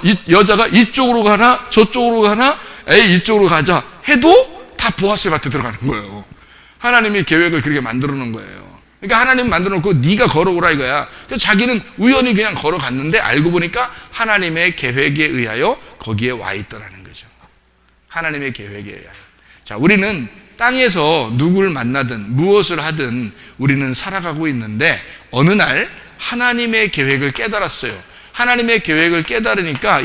이 여자가 이쪽으로 가나 저쪽으로 가나 에이 이쪽으로 가자 해도 다 보아스의 밭에 들어가는 거예요. 하나님이 계획을 그렇게 만들어 놓은 거예요. 그러니까 하나님 만들어 놓고 네가 걸어오라 이거야. 그래서 자기는 우연히 그냥 걸어갔는데 알고 보니까 하나님의 계획에 의하여 거기에 와 있더라는 거죠. 하나님의 계획에 의하여. 자, 우리는 땅에서 누굴 만나든 무엇을 하든 우리는 살아가고 있는데 어느 날 하나님의 계획을 깨달았어요. 하나님의 계획을 깨달으니까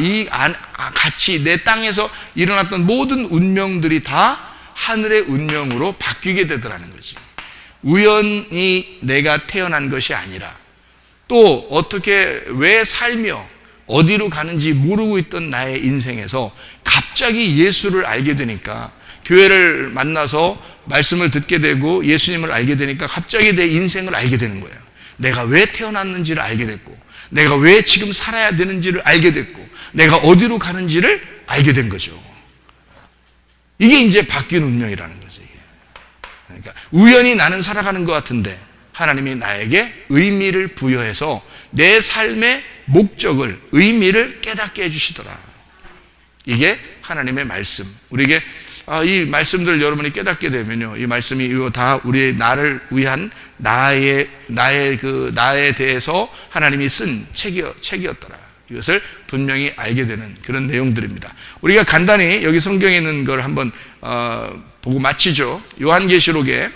같이 내 땅에서 일어났던 모든 운명들이 다 하늘의 운명으로 바뀌게 되더라는 거지. 우연히 내가 태어난 것이 아니라 또 어떻게 왜 살며 어디로 가는지 모르고 있던 나의 인생에서 갑자기 예수를 알게 되니까, 교회를 만나서 말씀을 듣게 되고 예수님을 알게 되니까 갑자기 내 인생을 알게 되는 거예요. 내가 왜 태어났는지를 알게 됐고, 내가 왜 지금 살아야 되는지를 알게 됐고, 내가 어디로 가는지를 알게 된 거죠. 이게 이제 바뀐 운명이라는 거죠. 그러니까 우연히 나는 살아가는 것 같은데 하나님이 나에게 의미를 부여해서 내 삶의 목적을, 의미를 깨닫게 해주시더라. 이게 하나님의 말씀. 우리에게 이 말씀들을 여러분이 깨닫게 되면요, 이 말씀이 이거 다 우리의 나를 위한 나에 대해서 하나님이 쓴 책이었더라. 이것을 분명히 알게 되는 그런 내용들입니다. 우리가 간단히 여기 성경에 있는 걸 한번 보고 마치죠. 요한계시록에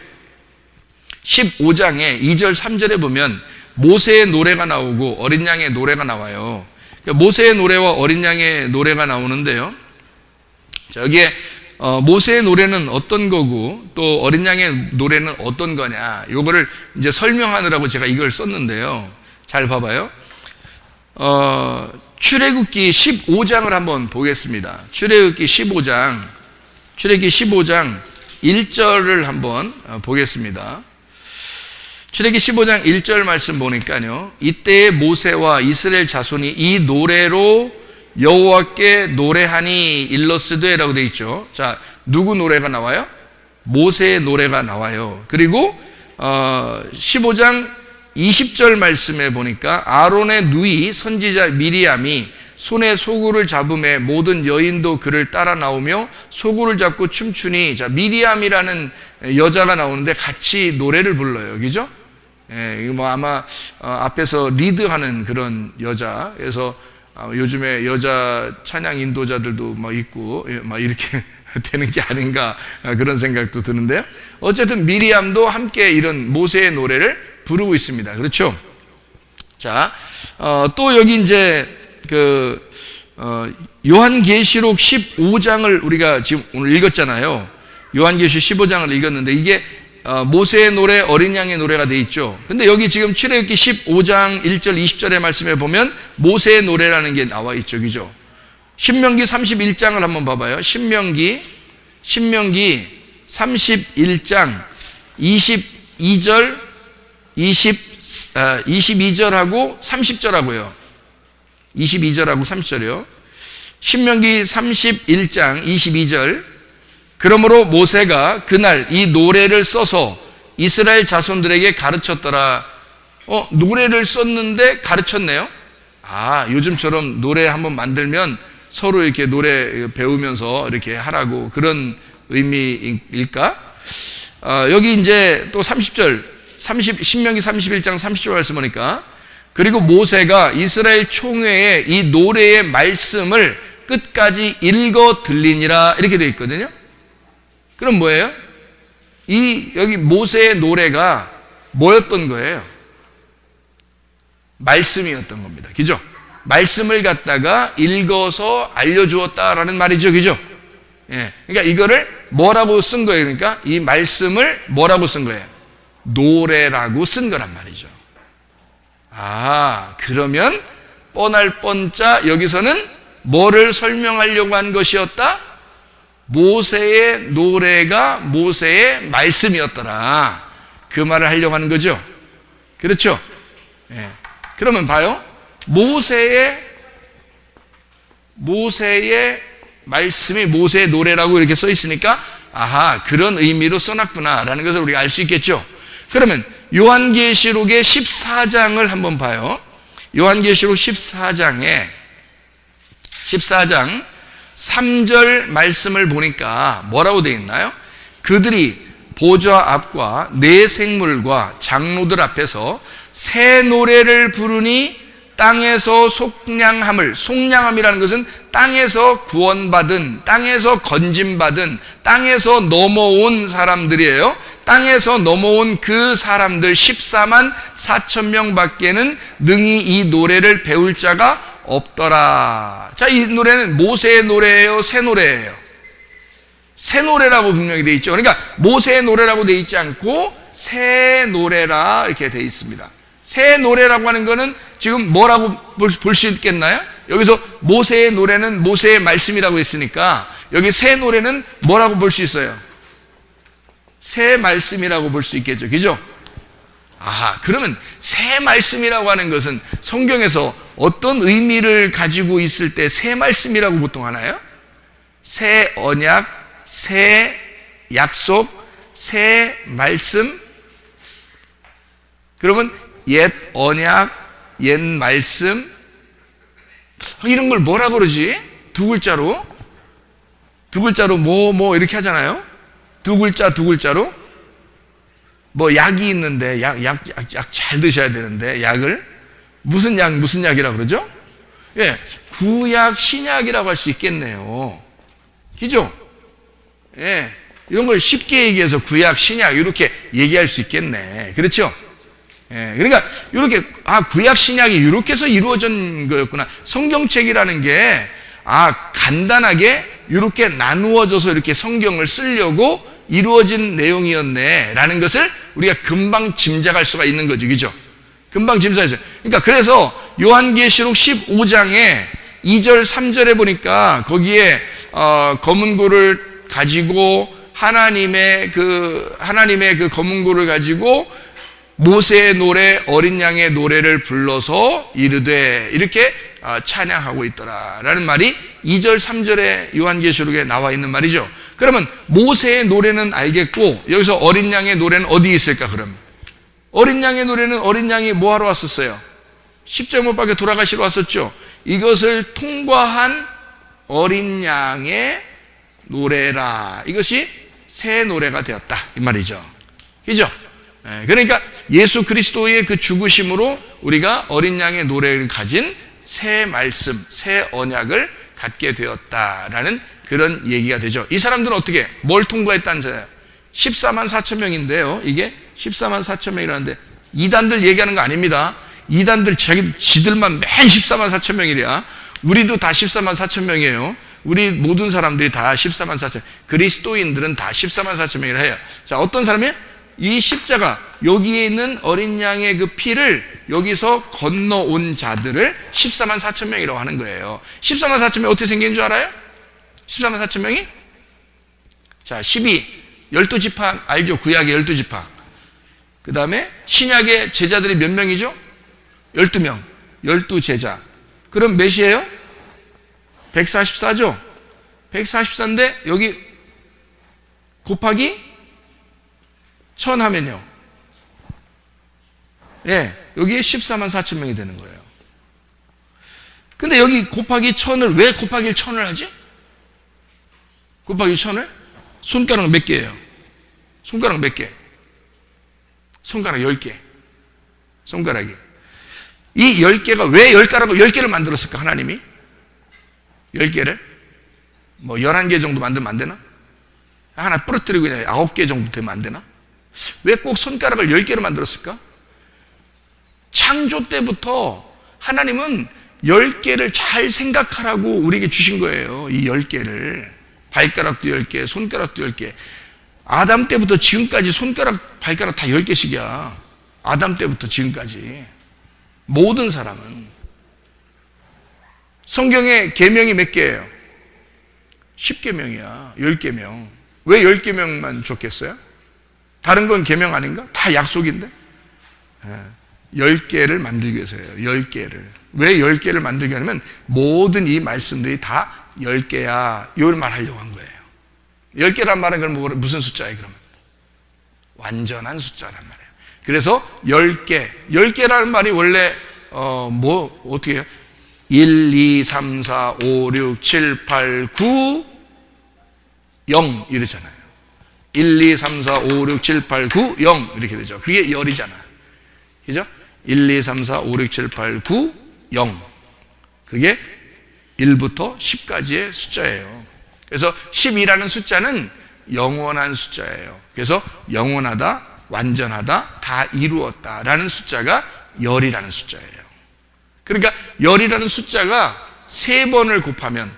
15장에 2절 3절에 보면 모세의 노래가 나오고 어린 양의 노래가 나와요. 모세의 노래와 어린 양의 노래가 나오는데요, 자, 여기에 모세의 노래는 어떤 거고 또 어린 양의 노래는 어떤 거냐, 요거를 이제 설명하느라고 제가 이걸 썼는데요. 잘 봐봐요. 출애굽기 15장을 한번 보겠습니다. 출애굽기 15장 1절을 한번 보겠습니다. 출애굽기 15장 1절 말씀 보니까요, 이때에 모세와 이스라엘 자손이 이 노래로 여호와께 노래하니 일러스되라고 되어 있죠. 자, 누구 노래가 나와요? 모세의 노래가 나와요. 그리고 15장 20절 말씀에 보니까 아론의 누이 선지자 미리암이 손에 소구를 잡음에 모든 여인도 그를 따라 나오며 소구를 잡고 춤추니, 자, 미리암이라는 여자가 나오는데 같이 노래를 불러요. 그죠? 예, 뭐 아마 앞에서 리드하는 그런 여자. 그래서 요즘에 여자 찬양 인도자들도 막 있고 막 이렇게 되는 게 아닌가 그런 생각도 드는데요. 어쨌든 미리암도 함께 이런 모세의 노래를 부르고 있습니다. 그렇죠? 자, 또 여기 이제 요한계시록 15장을 우리가 지금 오늘 읽었잖아요. 요한계시록 15장을 읽었는데 이게 모세의 노래, 어린 양의 노래가 돼 있죠. 근데 여기 지금 출애굽기 15장 1절 20절의 말씀에 보면 모세의 노래라는 게 나와 있죠. 그죠? 신명기 31장을 한번 봐봐요. 신명기 31장 22절 22절하고 30절하고요. 22절하고 30절이요. 신명기 31장 22절. 그러므로 모세가 그날 이 노래를 써서 이스라엘 자손들에게 가르쳤더라. 노래를 썼는데 가르쳤네요. 요즘처럼 노래 한번 만들면 서로 이렇게 노래 배우면서 이렇게 하라고 그런 의미일까? 여기 이제 또 30절, 신명기 31장 30절 말씀 보니까, 그리고 모세가 이스라엘 총회에 이 노래의 말씀을 끝까지 읽어 들리니라 이렇게 되어 있거든요. 그럼 뭐예요? 여기 모세의 노래가 뭐였던 거예요? 말씀이었던 겁니다. 그죠? 말씀을 갖다가 읽어서 알려주었다라는 말이죠. 그죠? 예. 그러니까 이거를 뭐라고 쓴 거예요? 그러니까 이 말씀을 뭐라고 쓴 거예요? 노래라고 쓴 거란 말이죠. 그러면 뻔할 뻔짜 여기서는 뭐를 설명하려고 한 것이었다? 모세의 노래가 모세의 말씀이었더라. 그 말을 하려고 하는 거죠. 그렇죠? 예. 그러면 봐요. 모세의 말씀이 모세의 노래라고 이렇게 써 있으니까 아하, 그런 의미로 써놨구나라는 것을 우리가 알 수 있겠죠. 그러면 요한계시록의 14장을 한번 봐요. 요한계시록 14장 3절 말씀을 보니까 뭐라고 되어 있나요? 그들이 보좌 앞과 네 생물과 장로들 앞에서 새 노래를 부르니 땅에서 속량함이라는 것은 땅에서 구원받은, 땅에서 건짐받은, 땅에서 넘어온 사람들이에요. 땅에서 넘어온 그 사람들 14만 4천 명 밖에는 능히 이 노래를 배울 자가 없더라. 자, 이 노래는 모세의 노래예요, 새 노래예요? 새 노래라고 분명히 되어 있죠. 그러니까 모세의 노래라고 되어 있지 않고 새 노래라 이렇게 되어 있습니다. 새 노래라고 하는 거는 지금 뭐라고 볼 수 있겠나요? 여기서 모세의 노래는 모세의 말씀이라고 했으니까 여기 새 노래는 뭐라고 볼 수 있어요? 새 말씀이라고 볼 수 있겠죠. 그죠? 아하, 그러면 새 말씀이라고 하는 것은 성경에서 어떤 의미를 가지고 있을 때 새 말씀이라고 보통 하나요? 새 언약, 새 약속, 새 말씀. 그러면 옛 언약, 옛 말씀, 이런 걸 뭐라 그러지? 두 글자로 뭐 이렇게 하잖아요. 두 글자로 뭐 약이 있는데 약 잘 드셔야 되는데 약을 무슨 약이라고 그러죠? 예, 구약 신약이라고 할 수 있겠네요. 그죠? 예, 이런 걸 쉽게 얘기해서 구약 신약 이렇게 얘기할 수 있겠네. 그렇죠? 예, 그러니까 이렇게 구약 신약이 이렇게 해서 이루어진 거였구나. 성경책이라는 게 간단하게 이렇게 나누어져서 이렇게 성경을 쓰려고 이루어진 내용이었네 라는 것을 우리가 금방 짐작할 수가 있는 거죠. 그죠? 금방 짐작했어요. 그러니까 그래서 요한계시록 15장에 2절 3절에 보니까 거기에 검은 고를 가지고 하나님의 그 검은 고를 가지고 모세의 노래, 어린 양의 노래를 불러서 이르되 이렇게 찬양하고 있더라라는 말이 2절 3절에 요한계시록에 나와 있는 말이죠. 그러면 모세의 노래는 알겠고 여기서 어린 양의 노래는 어디에 있을까? 그럼 어린 양의 노래는 어린 양이 뭐 하러 왔었어요? 십자가 못 박혀 돌아가시러 왔었죠. 이것을 통과한 어린 양의 노래라. 이것이 새 노래가 되었다 이 말이죠. 그죠? 그러니까 예수 그리스도의 그 죽으심으로 우리가 어린 양의 노래를 가진 새 말씀, 새 언약을 갖게 되었다라는 그런 얘기가 되죠. 이 사람들은 어떻게 뭘 통과했다는 거예요? 14만 4천 명인데요. 이게 14만 4천 명이라는데 이단들 얘기하는 거 아닙니다. 이단들 지들만 맨 14만 4천 명이랴. 우리도 다 14만 4천 명이에요. 우리 모든 사람들이 다 14만 4천, 그리스도인들은 다 14만 4천 명이라 해요. 자, 어떤 사람이에요? 이 십자가, 여기에 있는 어린 양의 그 피를 여기서 건너온 자들을 14만 4천 명이라고 하는 거예요. 14만 4천 명이 어떻게 생긴 줄 알아요? 14만 4천 명이? 자, 12지파 알죠? 구약의 12지파. 그 다음에 신약의 제자들이 몇 명이죠? 12명. 12제자. 그럼 몇이에요? 144죠? 144인데 여기 곱하기 1000 하면요. 예, 여기에 14만 4천 명이 되는 거예요. 근데 여기 곱하기 1000을 왜 곱하기 1000을 하지? 곱하기 1000을? 손가락 몇 개예요? 손가락 몇 개? 손가락 10개. 손가락이. 이 10개가 왜 10개를 만들었을까, 하나님이? 10개를? 뭐 11개 정도 만들면 안 되나? 하나 부러뜨리고 그냥 9개 정도 되면 안 되나? 왜 꼭 손가락을 10개로 만들었을까? 창조 때부터 하나님은 10개를 잘 생각하라고 우리에게 주신 거예요. 이 10개를. 발가락도 10개, 손가락도 10개. 아담 때부터 지금까지 손가락, 발가락 다 10개씩이야. 아담 때부터 지금까지. 모든 사람은. 성경의 계명이 몇 개예요? 10계명이야. 10계명. 왜 10계명만 줬겠어요? 다른 건 계명 아닌가? 다 약속인데. 10개를 만들기 위해서예요. 10개를. 왜 10개를 만들게 하냐면 모든 이 말씀들이 다 10개야. 이걸 말하려고 한 거예요. 10개란 말은 그럼 무슨 숫자예요, 그러면? 완전한 숫자란 말이에요. 그래서 10개. 10개라는 말이 원래 어떻게 해요? 1, 2, 3, 4, 5, 6, 7, 8, 9, 0 이러잖아요. 1, 2, 3, 4, 5, 6, 7, 8, 9, 0 이렇게 되죠. 그게 열이잖아. 그죠? 1, 2, 3, 4, 5, 6, 7, 8, 9, 0. 그게 1부터 10까지의 숫자예요. 그래서 10이라는 숫자는 영원한 숫자예요. 그래서 영원하다, 완전하다, 다 이루었다라는 숫자가 열이라는 숫자예요. 그러니까 열이라는 숫자가 3번을 곱하면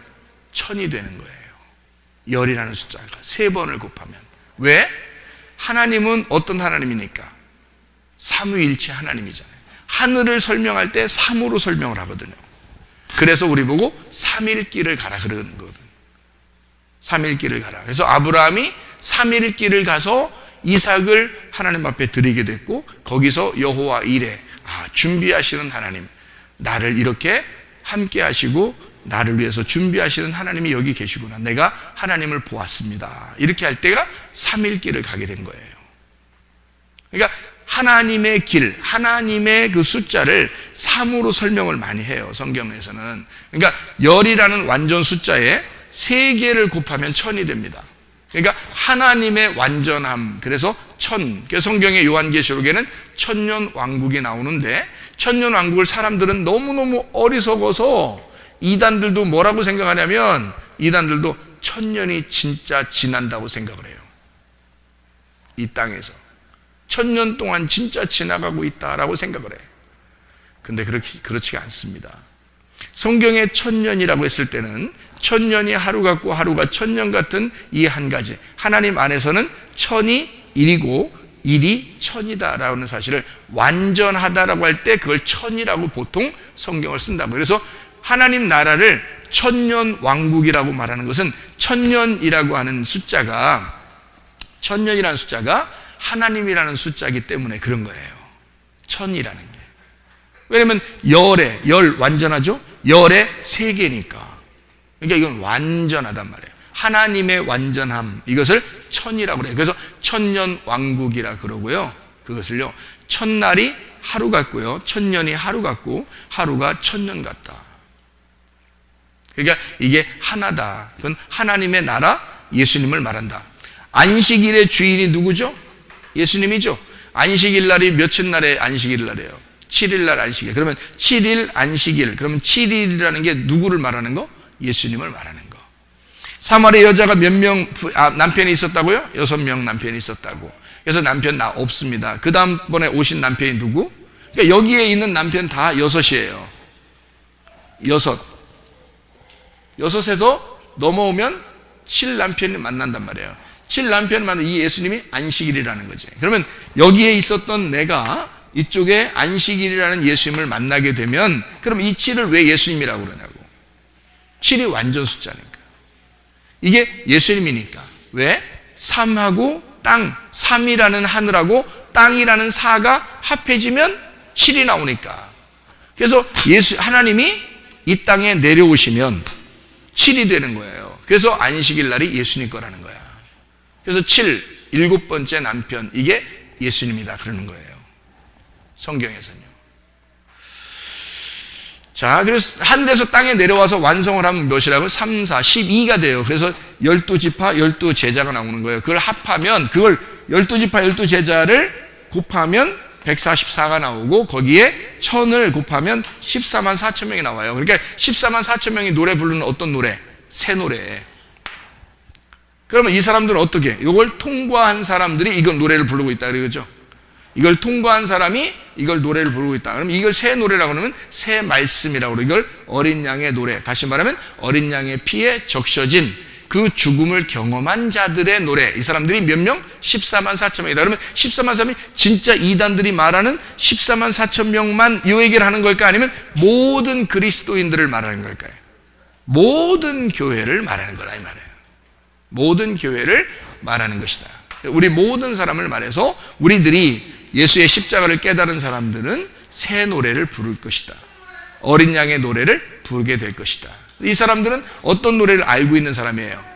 1000이 되는 거예요. 열이라는 숫자가 3번을 곱하면. 왜? 하나님은 어떤 하나님이니까? 삼위일체 하나님이잖아요. 하늘을 설명할 때 3으로 설명을 하거든요. 그래서 우리 보고 삼일길을 가라 그러는 거거든요. 삼일길을 가라. 그래서 아브라함이 삼일길을 가서 이삭을 하나님 앞에 드리게 됐고, 거기서 여호와 이레, 준비하시는 하나님, 나를 이렇게 함께 하시고 나를 위해서 준비하시는 하나님이 여기 계시구나, 내가 하나님을 보았습니다, 이렇게 할 때가 삼일길을 가게 된 거예요. 그러니까 하나님의 길, 하나님의 그 숫자를 3으로 설명을 많이 해요, 성경에서는. 그러니까 열이라는 완전 숫자에 3개를 곱하면 1000이 됩니다. 그러니까 하나님의 완전함, 그래서 1000. 그래서 성경의 요한계시록에는 천년 왕국이 나오는데, 천년 왕국을 사람들은 너무너무 어리석어서, 이단들도 뭐라고 생각하냐면, 이단들도 1000년이 진짜 지난다고 생각을 해요. 이 땅에서 1000년 동안 진짜 지나가고 있다라고 생각을 해요. 근데 그렇지가 않습니다. 성경의 1000년이라고 했을 때는 1000년이 하루 같고 하루가 1000년 같은 이 한 가지, 하나님 안에서는 1000이 1이고 1이 1000이다라는 사실을, 완전하다라고 할 때 그걸 1000이라고 보통 성경을 쓴다고. 그래서 하나님 나라를 1000년 왕국이라고 말하는 것은 1000년이라고 하는 숫자가, 1000년이라는 숫자가 하나님이라는 숫자이기 때문에 그런 거예요. 1000이라는 게. 왜냐면 열 완전하죠? 열의 3개니까. 그러니까 이건 완전하단 말이에요. 하나님의 완전함, 이것을 1000이라고 그래요. 그래서 1000년 왕국이라 그러고요. 그것을요, 1000날이 하루 같고요, 1000년이 하루 같고, 하루가 1000년 같다. 그러니까 이게 하나다. 그건 하나님의 나라, 예수님을 말한다. 안식일의 주인이 누구죠? 예수님이죠. 안식일 날이 며칠 날에 안식일 날이에요? 7일 날 안식일. 그러면 7일 안식일. 그러면 7일이라는 게 누구를 말하는 거? 예수님을 말하는 거. 사마리아 여자가 몇 명 남편이 있었다고요? 6명 남편이 있었다고. 그래서 남편 나 없습니다. 그 다음번에 오신 남편이 누구? 그러니까 여기에 있는 남편 다 6이에요. 6에서 넘어오면 7남편을 만난단 말이에요. 7남편을 만난 이 예수님이 안식일이라는 거지. 그러면 여기에 있었던 내가 이쪽에 안식일이라는 예수님을 만나게 되면, 그럼 이 7을 왜 예수님이라고 그러냐고. 7이 완전 숫자니까. 이게 예수님이니까. 왜? 3하고 땅, 3이라는 하늘하고 땅이라는 사가 합해지면 7이 나오니까. 그래서 하나님이 이 땅에 내려오시면 7이 되는 거예요. 그래서 안식일 날이 예수님 거라는 거야. 그래서 7, 7번째 남편, 이게 예수님이다 그러는 거예요, 성경에서는요. 자, 그래서 하늘에서 땅에 내려와서 완성을 하면 몇이라고? 3, 4, 12가 돼요. 그래서 12지파, 12제자가 나오는 거예요. 그걸 합하면, 그걸 12지파, 12제자를 곱하면 144가 나오고, 거기에 1000을 곱하면 14만 4천 명이 나와요. 그러니까 14만 4천 명이 노래 부르는 어떤 노래? 새 노래. 그러면 이 사람들은 어떻게? 이걸 통과한 사람들이 이걸 노래를 부르고 있다 그러죠. 이걸 통과한 사람이 이걸 노래를 부르고 있다. 그러면 이걸 새 노래라고 하면 새 말씀이라고 그러고, 이걸 어린 양의 노래, 다시 말하면 어린 양의 피에 적셔진 그 죽음을 경험한 자들의 노래. 이 사람들이 몇 명? 14만 4천 명이다. 그러면 14만 4천 명이 진짜 이단들이 말하는 14만 4천 명만 이 얘기를 하는 걸까? 아니면 모든 그리스도인들을 말하는 걸까요? 모든 교회를 말하는 거라 이 말이에요. 모든 교회를 말하는 것이다. 우리 모든 사람을 말해서 우리들이 예수의 십자가를 깨달은 사람들은 새 노래를 부를 것이다. 어린 양의 노래를 부르게 될 것이다. 이 사람들은 어떤 노래를 알고 있는 사람이에요?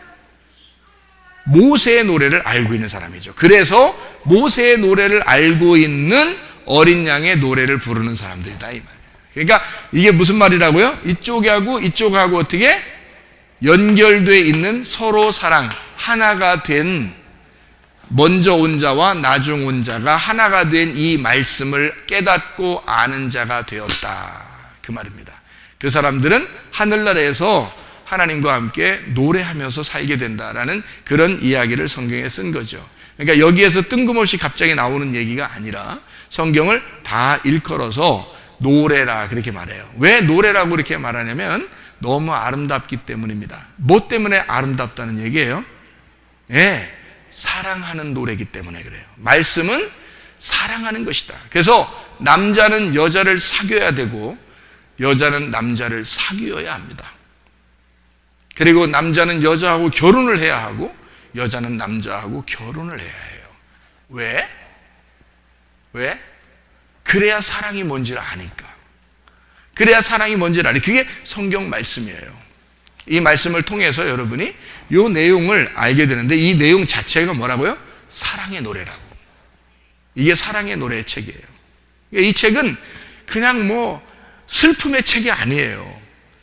모세의 노래를 알고 있는 사람이죠. 그래서 모세의 노래를 알고 있는 어린 양의 노래를 부르는 사람들이다 이 말이에요. 그러니까 이게 무슨 말이라고요? 이쪽하고 이쪽하고 어떻게 연결되어 있는 서로 사랑, 하나가 된 먼저 온 자와 나중 온 자가 하나가 된 이 말씀을 깨닫고 아는 자가 되었다 그 말입니다. 그 사람들은 하늘나라에서 하나님과 함께 노래하면서 살게 된다라는 그런 이야기를 성경에 쓴 거죠. 그러니까 여기에서 뜬금없이 갑자기 나오는 얘기가 아니라 성경을 다 일컬어서 노래라 그렇게 말해요. 왜 노래라고 그렇게 말하냐면 너무 아름답기 때문입니다. 뭐 때문에 아름답다는 얘기예요? 예, 사랑하는 노래이기 때문에 그래요. 말씀은 사랑하는 것이다. 그래서 남자는 여자를 사귀어야 되고 여자는 남자를 사귀어야 합니다. 그리고 남자는 여자하고 결혼을 해야 하고 여자는 남자하고 결혼을 해야 해요. 왜? 왜? 그래야 사랑이 뭔지를 아니까. 그래야 사랑이 뭔지를 아니. 그게 성경 말씀이에요. 이 말씀을 통해서 여러분이 이 내용을 알게 되는데 이 내용 자체가 뭐라고요? 사랑의 노래라고. 이게 사랑의 노래의 책이에요. 이 책은 그냥 뭐 슬픔의 책이 아니에요.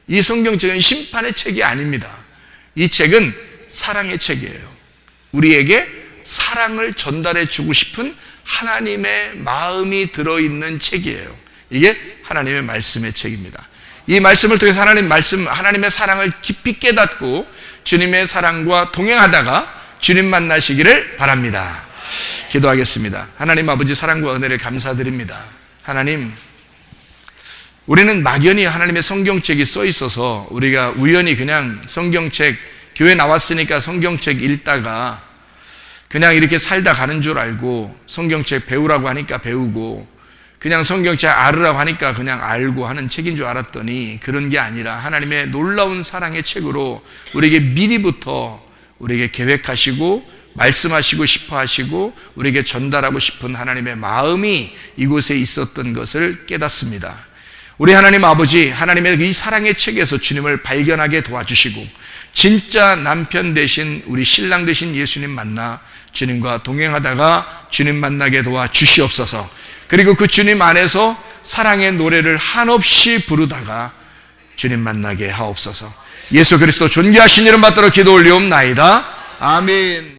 이 성경책은 심판의 책이 아닙니다. 이 책은 사랑의 책이에요. 우리에게 사랑을 전달해 주고 싶은 하나님의 마음이 들어있는 책이에요. 이게 하나님의 말씀의 책입니다. 이 말씀을 통해서 하나님의 사랑을 깊이 깨닫고 주님의 사랑과 동행하다가 주님 만나시기를 바랍니다. 기도하겠습니다. 하나님 아버지 사랑과 은혜를 감사드립니다. 하나님, 우리는 막연히 하나님의 성경책이 써 있어서 우리가 우연히 그냥 성경책, 교회 나왔으니까 성경책 읽다가 그냥 이렇게 살다 가는 줄 알고 성경책 배우라고 하니까 배우고 그냥 성경책 알으라고 하니까 그냥 알고 하는 책인 줄 알았더니 그런 게 아니라 하나님의 놀라운 사랑의 책으로 우리에게 미리부터 우리에게 계획하시고 말씀하시고 싶어 하시고 우리에게 전달하고 싶은 하나님의 마음이 이곳에 있었던 것을 깨닫습니다. 우리 하나님 아버지, 하나님의 이 사랑의 책에서 주님을 발견하게 도와주시고 진짜 남편 되신 우리 신랑 되신 예수님 만나 주님과 동행하다가 주님 만나게 도와주시옵소서. 그리고 그 주님 안에서 사랑의 노래를 한없이 부르다가 주님 만나게 하옵소서. 예수 그리스도 존귀하신 이름 받들어 기도 올리옵나이다. 아멘.